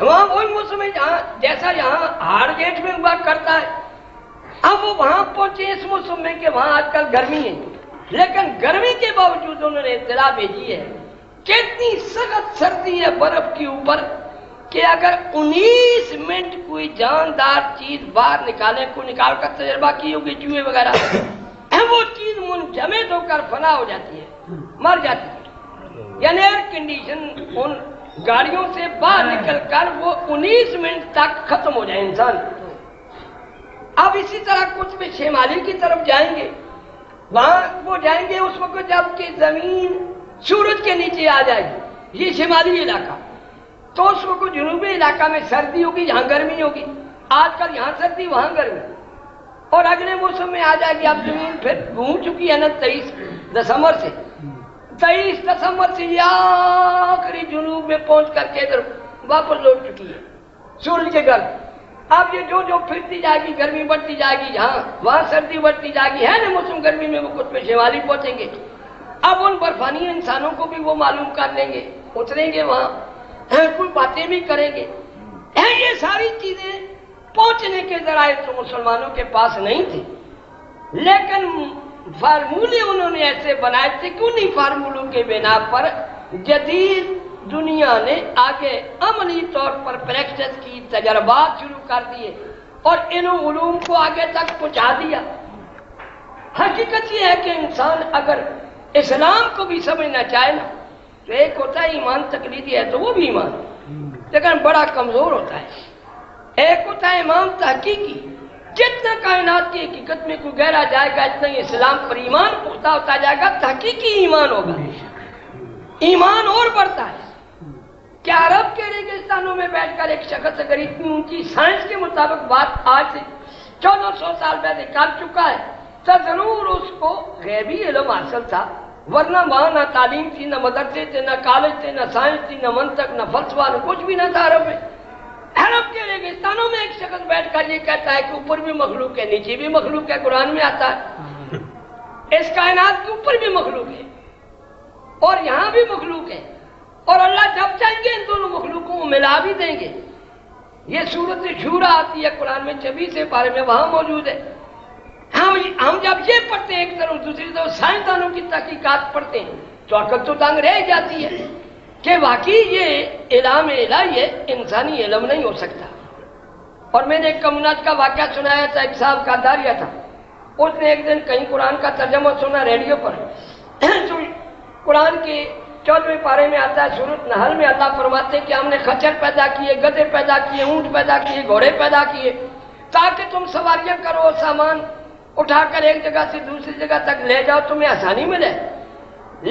وہاں وہی موسم ہے جہاں جیسا یہاں ہارڈ گیٹ میں ہوا کرتا ہے. اب وہ وہاں پہنچے اس موسم میں کہ وہاں آج کل گرمی ہے، لیکن گرمی کے باوجود انہوں نے اطلاع بھیجی ہے کہ اتنی سخت سردی ہے برف کے اوپر کہ اگر 19 منٹ کوئی جاندار چیز باہر نکالے، کو نکال کر تجربہ کی ہوگی چوہے وغیرہ، وہ چیز منجمد ہو کر فنا ہو جاتی ہے، مر جاتی ہے. یعنی ایئر کنڈیشن ان گاڑیوں سے باہر نکل کر وہ 19 منٹ تک ختم ہو جائے انسان. اب اسی طرح قطب شمالی کی طرف جائیں گے، وہاں وہ جائیں گے اس وقت جب کہ زمین سورج کے نیچے آ جائے گی، یہ شمالی علاقہ. تو اس وقت جنوبی علاقہ میں سردی ہوگی، یہاں گرمی ہوگی. آج کل یہاں سردی وہاں گرمی، اور اگلے موسم میں آ جائے گی. اب زمین پھر گھوم چکی ہے نا 23 دسمبر سے، 23 دسمبر سے یہ آخری جنوب میں پہنچ کر کے ادھر واپس لوٹ چکی ہے سورج کے گرد. اب یہ جو پھرتی جائے گی گرمی بڑھتی جائے گی، جہاں وہاں سردی بڑھتی جائے گی، ہے نا موسم گرمی میں وہ قطب شمالی پہنچیں گے. اب ان برفانی انسانوں کو بھی وہ معلوم کر لیں گے، اتریں گے وہاں، کوئی باتیں بھی کریں گے. یہ ساری چیزیں پہنچنے کے ذرائع تو مسلمانوں کے پاس نہیں تھے، لیکن فارمولے انہوں نے ایسے بنائے تھے کہ انہیں فارمولوں کے بنا پر جدید دنیا نے آگے عملی طور پر پریکٹس کی، تجربات شروع کر دیے اور ان علوم کو آگے تک پہنچا دیا. حقیقت یہ ہے کہ انسان اگر اسلام کو بھی سمجھنا چاہے نا، تو ایک ہوتا ہے ایمان تقلیدی ہے تو وہ بھی ایمان لیکن بڑا کمزور ہوتا ہے. ایک ہوتا ہے امام تحقیقی جتنا کائنات کی حقیقت میں کوئی گہرا جائے گا اتنا ہی اسلام پر ایمان پختہ ہوتا جائے گا، تحقیقی ایمان ہوگا، ایمان اور بڑھتا ہے۔ کیا عرب کے ریگستانوں میں بیٹھ کر ایک شخص اگر اتنی اونچی سائنس کے مطابق بات آج سے 1400 سال پہلے کر چکا ہے تو ضرور اس کو غیبی علم حاصل تھا، ورنہ وہاں نہ تعلیم تھی، نہ مدرسے تھے، نہ کالج تھے، نہ سائنس تھی، نہ منطق، نہ فلسفہ، نہ کچھ بھی نہ تھا عرب میں۔ عرب کے ریگستانوں میں ایک شخص بیٹھ کر یہ کہتا ہے کہ اوپر بھی مخلوق ہے، نیچے بھی مخلوق ہے، قرآن میں آتا ہے اس کائنات کے اوپر بھی مخلوق ہے اور یہاں بھی مخلوق ہے، اور اللہ جب چاہیں گے ان دونوں مخلوقوں کو ملا بھی دیں گے۔ یہ سورۃ شورى آتی ہے قرآن میں 26 پارے میں، وہاں موجود ہے۔ ہم جب یہ پڑھتے ہیں ایک طرف، دوسری طرف سائنسدانوں کی تحقیقات پڑھتے ہیں تو عقل تو دنگ رہ جاتی ہے کہ واقعی یہ علم الہی ہے، انسانی علم نہیں ہو سکتا۔ اور میں نے ایک کمونات کا واقعہ سنایا تھا، ایک صاحب کا داریہ تھا، اس نے ایک دن کہیں قرآن کا ترجمہ سنا ریڈیو پر، تو قرآن کے 14ویں پارے میں آتا ہے سورۃ نحل میں، اللہ فرماتے ہیں کہ ہم نے خچر پیدا کیے، گدھے پیدا کیے، اونٹ پیدا کیے، گھوڑے پیدا کیے تاکہ تم سواریاں کرو، سامان اٹھا کر ایک جگہ سے دوسری جگہ تک لے جاؤ، تمہیں آسانی ملے۔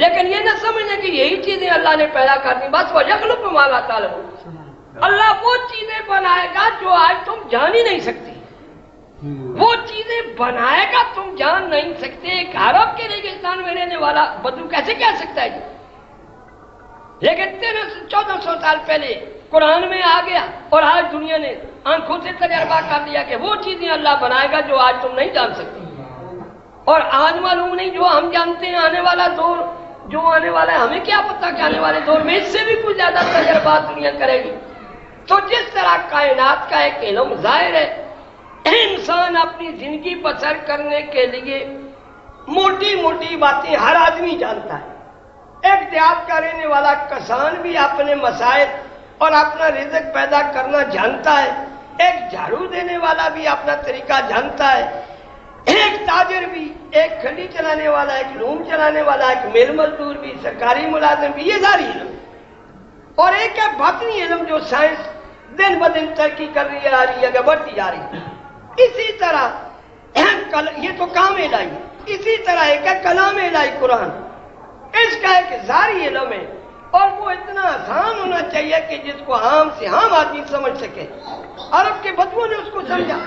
لیکن یہ نہ سمجھنے کہ یہی چیزیں اللہ نے پیدا کر دی، بس وہ یخلق ما لا تعلمون، اللہ وہ چیزیں بنائے گا جو آج تم جان ہی نہیں سکتی، وہ چیزیں بنائے گا تم جان نہیں سکتے۔ ایک عرب کے ریگستان میں رہنے والا بدو کیسے کہہ سکتا ہے جی؟ لیکن 1400 سال پہلے قرآن میں آ گیا اور آج دنیا نے آنکھوں سے تجربہ کر لیا کہ وہ چیزیں اللہ بنائے گا جو آج تم نہیں جان سکتے، اور آج معلوم نہیں جو ہم جانتے ہیں آنے والا دور جو آنے والا ہے، ہمیں کیا پتا کہ آنے والے دور میں اس سے بھی کچھ زیادہ تجربات دنیا کرے گی۔ تو جس طرح کائنات کا ایک علم ظاہر ہے، انسان اپنی زندگی بسر کرنے کے لیے موٹی موٹی باتیں ہر آدمی جانتا ہے۔ ایک دیہات کا رہنے والا کسان بھی اپنے مسائل اور اپنا رزق پیدا کرنا جانتا ہے، ایک جھاڑو دینے والا بھی اپنا طریقہ جانتا ہے، ایک تاجر بھی، ایک کھلی چلانے والا، ایک روم چلانے والا، ایک میل مزدور بھی، سرکاری ملازم بھی، یہ ساری علم۔ اور ایک ہے باطنی علم جو سائنس دن بدن ترقی کر رہی ہے، آ رہی ہے، بڑھتی جا رہی ہے۔ اسی طرح یہ تو کام الہی ہے، اسی طرح ایک ہے کلام الہی قرآن، اس کا ایک ظاہری علم ہے اور وہ اتنا آسان ہونا چاہیے کہ جس کو عام سے عام آدمی سمجھ سکے۔ عرب کے بدوؤں نے اس کو سمجھا،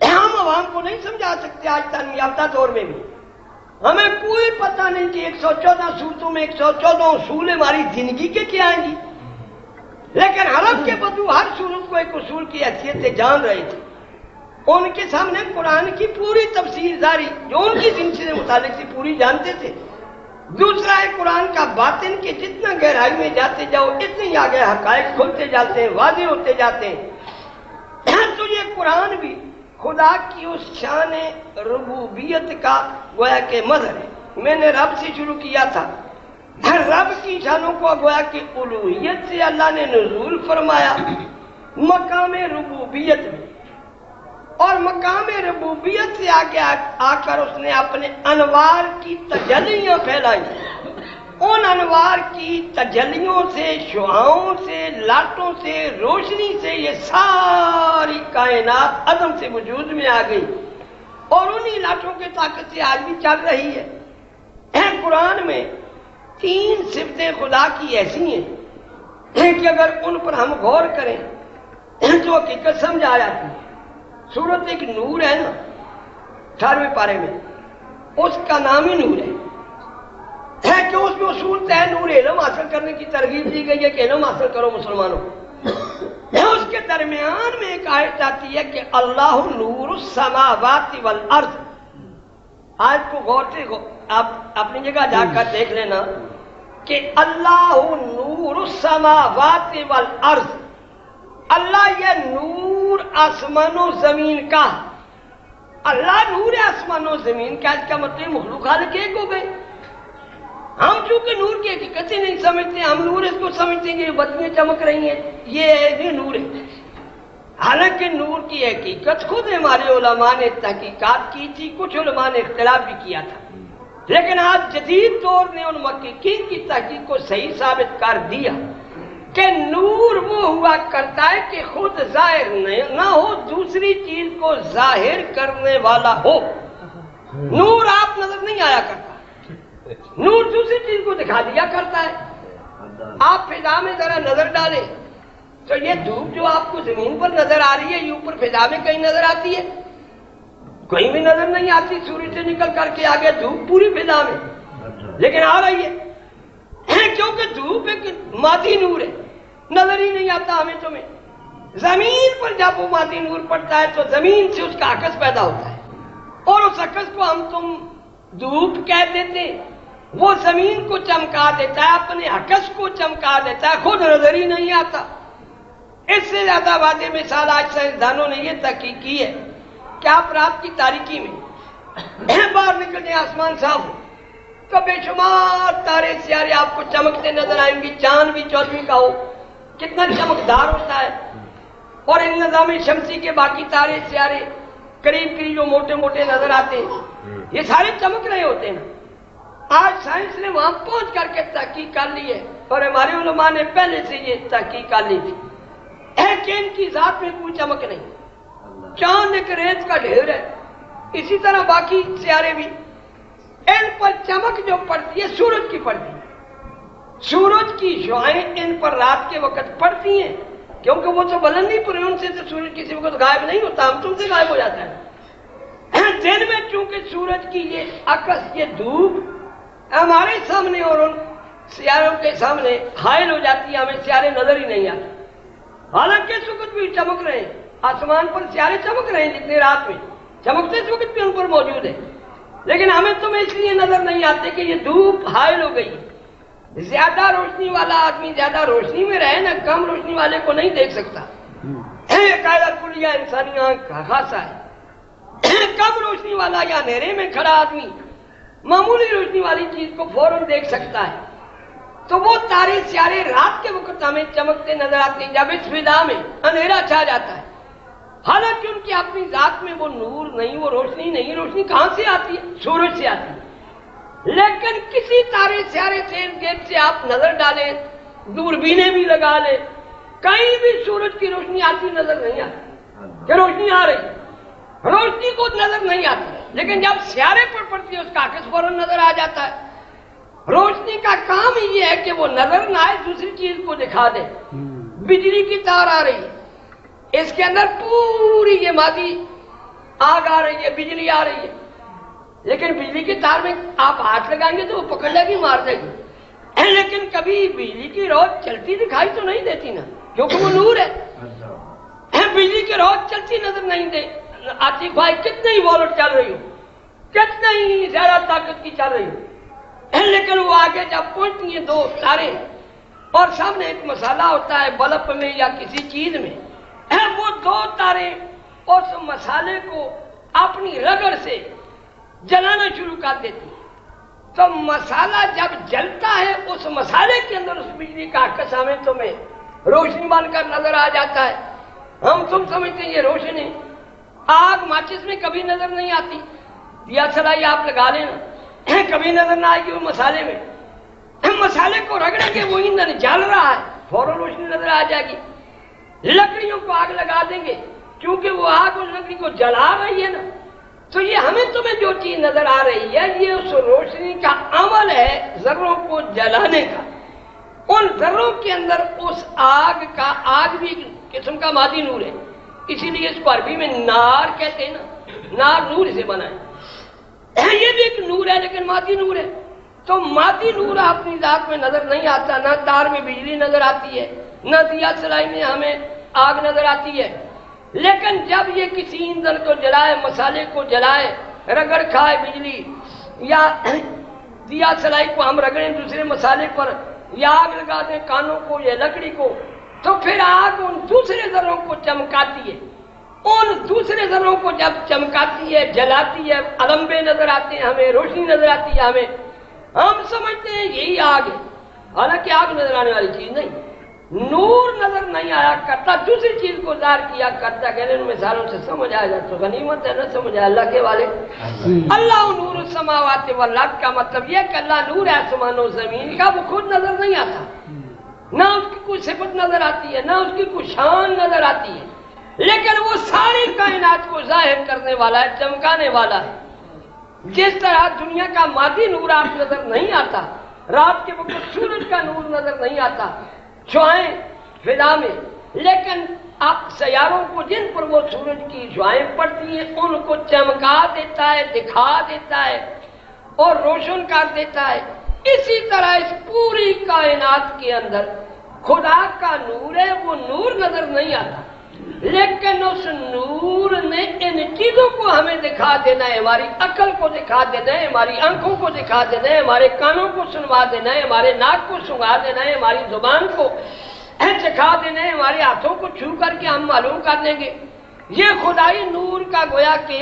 ہم عوام کو نہیں سمجھا سکتے آج تعلیم یافتہ دور میں بھی۔ ہمیں کوئی پتہ نہیں کہ 114 صورتوں میں 114 اصول ہماری زندگی کے کیا آئیں گی، لیکن عرب کے بدو ہر صورت کو ایک اصول کی حیثیت سے جان رہے تھے۔ ان کے سامنے قرآن کی پوری تفسیر جاری جو ان کی زندگی سے متعلق تھی پوری جانتے تھے۔ دوسرا ہے قرآن کا باطن کہ جتنا گہرائی میں جاتے جاؤ اتنے ہی آگے حقائق کھلتے جاتے ہیں، واضح ہوتے جاتے ہیں۔ تو یہ قرآن بھی خدا کی اس شان ربوبیت کا گویا کہ مظہر ہے۔ میں نے رب سے شروع کیا تھا، رب کی شانوں کو گویا کہ الوہیت سے اللہ نے نزول فرمایا مقام ربوبیت میں، اور مقام ربوبیت سے آگے آ کر اس نے اپنے انوار کی تجلیاں پھیلائی۔ ان انوار کی تجلیوں سے، شعاؤں سے، لاٹوں سے، روشنی سے یہ ساری کائنات عدم سے وجود میں آ گئی، اور انہی لاٹوں کے طاقت سے آج بھی چل رہی ہے۔ قرآن میں 3 صفتیں خدا کی ایسی ہیں کہ اگر ان پر ہم غور کریں تو حقیقت سمجھ آ جاتی ہے۔ سورت ایک نور ہے نا 18ویں پارے میں، اس کا نام ہی نور ہے کہ اس میں اصول طے نور علم حاصل کرنے کی ترغیب دی گئی ہے کہ علم حاصل کرو مسلمانوں۔ اس کے درمیان میں ایک آیت آتی ہے کہ اللہ نور السماوات والارض۔ آج کو غور سے آپ اپنی جگہ جا کر دیکھ لینا کہ اللہ نور السماوات والارض، اللہ یہ نور آسمان و زمین کا، اللہ نور آسمان و زمین کا، اس کا مطلب مخلوق خالق ایک ہو گئے۔ ہم چونکہ نور کی حقیقت ہی نہیں سمجھتے، ہم نور اس کو سمجھتے ہیں کہ بتیاں چمک رہی ہیں، یہ نور ہے۔ حالانکہ نور کی حقیقت خود ہمارے علماء نے تحقیقات کی تھی، کچھ علماء نے اختلاف بھی کیا تھا، لیکن آج جدید دور نے ان محققین کی تحقیق کو صحیح ثابت کر دیا کہ نور وہ ہوا کرتا ہے کہ خود ظاہر نہ ہو، دوسری چیز کو ظاہر کرنے والا ہو۔ نور آپ نظر نہیں آیا کرتا، نور دوسری چیز کو دکھا دیا کرتا ہے۔ آپ فضا میں ذرا نظر ڈالیں تو یہ دھوپ جو آپ کو زمین پر نظر آ رہی ہے یہ اوپر فضا میں کہیں نظر آتی ہے؟ کہیں بھی نظر نہیں آتی۔ سورج سے نکل کر کے آگے دھوپ پوری فضا میں، لیکن آ رہی ہے کیونکہ دھوپ ایک مادی نور ہے، نظر ہی نہیں آتا ہمیں تمہیں۔ زمین پر جب وہ مادی نور پڑتا ہے تو زمین سے اس کا عکس پیدا ہوتا ہے، اور اس عکس کو ہم تم دھوپ کہہ دیتے ہیں۔ وہ زمین کو چمکا دیتا ہے، اپنے عکس کو چمکا دیتا ہے، خود نظر ہی نہیں آتا۔ اس سے زیادہ واضح مثال آج سائنسدانوں نے یہ تحقیق کی ہے کہ آپ رات کی تاریکی میں باہر نکل جائیں، آسمان صاف ہو تو بے شمار تارے سیارے آپ کو چمکتے نظر آئیں گے۔ چاند بھی 14ویں کا ہو، کتنا چمکدار ہوتا ہے، اور ان نظام شمسی کے باقی تارے سیارے قریب قریب جو موٹے موٹے نظر آتے ہیں یہ سارے چمک رہے ہوتے ہیں۔ آج سائنس نے وہاں پہنچ کر کے تحقیق کر لی ہے، اور ہمارے علماء نے پہلے سے یہ تحقیق کر لی تھی کہ ان کی ذات میں کوئی چمک نہیں، چاند ایک ریت کا ڈھیر ہے، اسی طرح باقی سیارے بھی۔ ان پر چمک جو پڑتی ہے سورج کی پڑتی ہے، سورج کی شعائیں ان پر رات کے وقت پڑتی ہیں، کیونکہ وہ تو بلندی پر ان سے تو سورج کسی وقت غائب نہیں ہوتا، ہم تم سے غائب ہو جاتا ہے۔ دن میں چونکہ سورج کی یہ عکس، یہ دھوپ ہمارے سامنے اور ان سیاروں کے سامنے حائل ہو جاتی ہے، ہمیں سیارے نظر ہی نہیں آتے، حالانکہ اس وقت بھی چمک رہے ہیں، آسمان پر سیارے چمک رہے ہیں جتنے رات میں چمکتے اس وقت بھی ان پر موجود ہے، لیکن ہمیں تمہیں اس لیے نظر نہیں آتے کہ یہ دھوپ حائل ہو گئی۔ زیادہ روشنی والا آدمی زیادہ روشنی میں رہے نا، کم روشنی والے کو نہیں دیکھ سکتا، قاعدہ کلیہ انسانی آنکھ کا خاصا ہے۔ کم روشنی والا یا اندھیرے میں کھڑا آدمی معمولی روشنی والی چیز کو فوراً دیکھ سکتا ہے، تو وہ تارے سیارے رات کے وقت ہمیں چمکتے نظر آتے ہیں جب اس فضا میں اندھیرا چھا جاتا ہے، حالانکہ ان کی اپنی ذات میں وہ نور نہیں، وہ روشنی نہیں۔ روشنی کہاں سے آتی ہے؟ سورج سے آتی ہے، لیکن کسی تارے سیارے سے گیٹ سے آپ نظر ڈالیں، دوربینیں بھی لگا لیں، کہیں بھی سورج کی روشنی آتی نظر نہیں آتی کہ روشنی آ رہی ہے، روشنی کو نظر نہیں آتی، لیکن جب سیارے پر پڑتی ہے اس کا عکس فوراً نظر آ جاتا ہے۔ روشنی کا کام ہی یہ ہے کہ وہ نظر نہ آئے، دوسری چیز کو دکھا دے۔ بجلی کی تار آ رہی ہے، اس کے اندر پوری یہ مادی آگ آ رہی ہے، بجلی آ رہی ہے، لیکن بجلی کی تار میں آپ ہاتھ لگائیں گے تو وہ پکڑ لے گی، مار دے گی، لیکن کبھی بجلی کی روشنی چلتی دکھائی تو نہیں دیتی نا، کیونکہ وہ نور ہے۔ بجلی کی روشنی چلتی نظر نہیں دے آتی، بھائی کتنے ہی وولٹ چل رہی ہو، کتنے ہی زیادہ طاقت کی چل رہی ہو، لیکن وہ آگے جب پہنچتی ہیں دو تارے اور سامنے ایک مسالہ ہوتا ہے بلب میں یا کسی چیز میں، وہ دو تارے اس مسالے کو اپنی رگڑ سے جلانا شروع کر دیتی ہیں، تو مسالہ جب جلتا ہے اس مسالے کے اندر اس بجلی کا عکس ہمیں تمہیں روشنی بن کر نظر آ جاتا ہے۔ ہم تم سمجھتے ہیں یہ روشنی، آگ ماچس میں کبھی نظر نہیں آتی، یا سلائی آپ لگا لینا کبھی نظر نہ آئے گی، وہ مسالے میں مسالے کو رگڑیں گے وہ ایندھن جل رہا ہے، فوراً روشنی نظر آ جائے گی۔ لکڑیوں کو آگ لگا دیں گے، کیونکہ وہ آگ اس لکڑی کو جلا رہی ہے نا، تو یہ ہمیں تمہیں جو چیز نظر آ رہی ہے یہ اس روشنی کا عمل ہے ذروں کو جلانے کا۔ ان ذروں کے اندر اس آگ کا، آگ بھی قسم کا مادی نور ہے، اسی لیے اس کو عربی میں نار کہتے ہیں نا، نار نور سے بنا ہے، یہ بھی ایک نور ہے لیکن مادی نور ہے۔ تو مادی نور اپنی ذات میں نظر نہیں آتا، نہ تار میں بجلی نظر آتی ہے، نہ دیا سلائی میں ہمیں آگ نظر آتی ہے، لیکن جب یہ کسی ایندھن کو جلائے، مسالے کو جلائے، رگڑ کھائے بجلی، یا دیا سلائی کو ہم رگڑیں دوسرے مسالے پر، یا آگ لگا دیں کانوں کو یا لکڑی کو، تو پھر آگ ان دوسرے ذروں کو چمکاتی ہے۔ ان دوسرے ذروں کو جب چمکاتی ہے، جلاتی ہے، علمبے نظر آتے ہیں ہمیں، روشنی نظر آتی ہے ہمیں، ہم سمجھتے ہیں یہی آگ ہے، حالانکہ آگ نظر آنے والی چیز نہیں، نور نظر نہیں آیا کرتا، دوسری چیز کو ظاہر کیا کرتا۔ کہ ان مثالوں سے سمجھ آیا جائے تو غنیمت ہے، نہ سمجھ آیا اللہ کے والے۔ اللہ نور السماوات والارض کا مطلب یہ کہ اللہ نور ہے آسمان و زمین کا، وہ خود نظر نہیں آتا، نہ اس کی کوئی صفت نظر آتی ہے، نہ اس کی کوئی شان نظر آتی ہے، لیکن وہ ساری کائنات کو ظاہر کرنے والا ہے، چمکانے والا ہے۔ جس طرح دنیا کا مادی نور آپ نظر نہیں آتا، رات کے وقت سورج کا نور نظر نہیں آتا، شعائیں فضا میں، لیکن آپ سیاروں کو جن پر وہ سورج کی شعائیں پڑتی ہیں ان کو چمکا دیتا ہے، دکھا دیتا ہے اور روشن کر دیتا ہے۔ اسی طرح اس پوری کائنات کے اندر خدا کا نور ہے، وہ نور نظر نہیں آتا، لیکن اس نور نے ان چیزوں کو ہمیں دکھا دینا ہے، ہماری عقل کو دکھا دینا ہے، ہماری آنکھوں کو دکھا دینا ہے، ہمارے کانوں کو سنوا دینا ہے، ہمارے ناک کو سنگا دینا ہے، ہماری زبان کو چکھا دینا ہے، ہمارے ہاتھوں کو چھو کر کے ہم معلوم کر دیں گے۔ یہ خدائی نور کا گویا کہ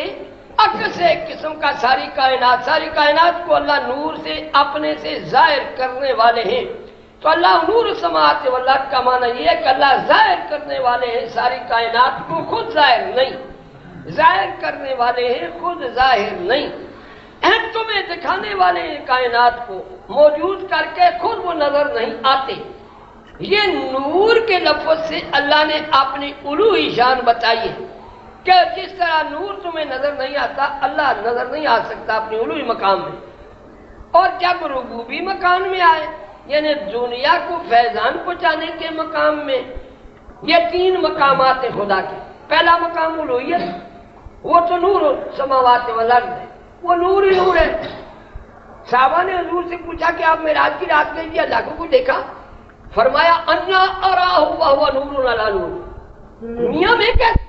عکس ایک قسم کا ساری کائنات کو اللہ نور سے اپنے سے ظاہر کرنے والے ہیں۔ تو اللہ نور السماوات والارض کا معنی یہ ہے کہ اللہ ظاہر کرنے والے ہیں ساری کائنات کو، خود ظاہر نہیں، ظاہر کرنے والے ہیں، خود ظاہر نہیں، تمہیں دکھانے والے ہیں کائنات کو، موجود کر کے خود وہ نظر نہیں آتے۔ یہ نور کے لفظ سے اللہ نے اپنی الوہی شان بتائی ہے کہ جس طرح نور تمہیں نظر نہیں آتا، اللہ نظر نہیں آ سکتا اپنی الوہی مقام میں۔ اور جب ربوبی مکان میں آئے، یعنی دنیا کو فیضان پہنچانے کے مقام میں، یہ تین مقامات ہیں خدا کے۔ پہلا مقام الوہیت، وہ تو نور السماوات والارض ہے، وہ نور ہی نور ہے۔ صحابہ نے حضور سے پوچھا کہ آپ معراج کی رات گئی تھی، اللہ کو دیکھا؟ فرمایا انا اراہ وہو نور علی نور، دنیا میں کیسے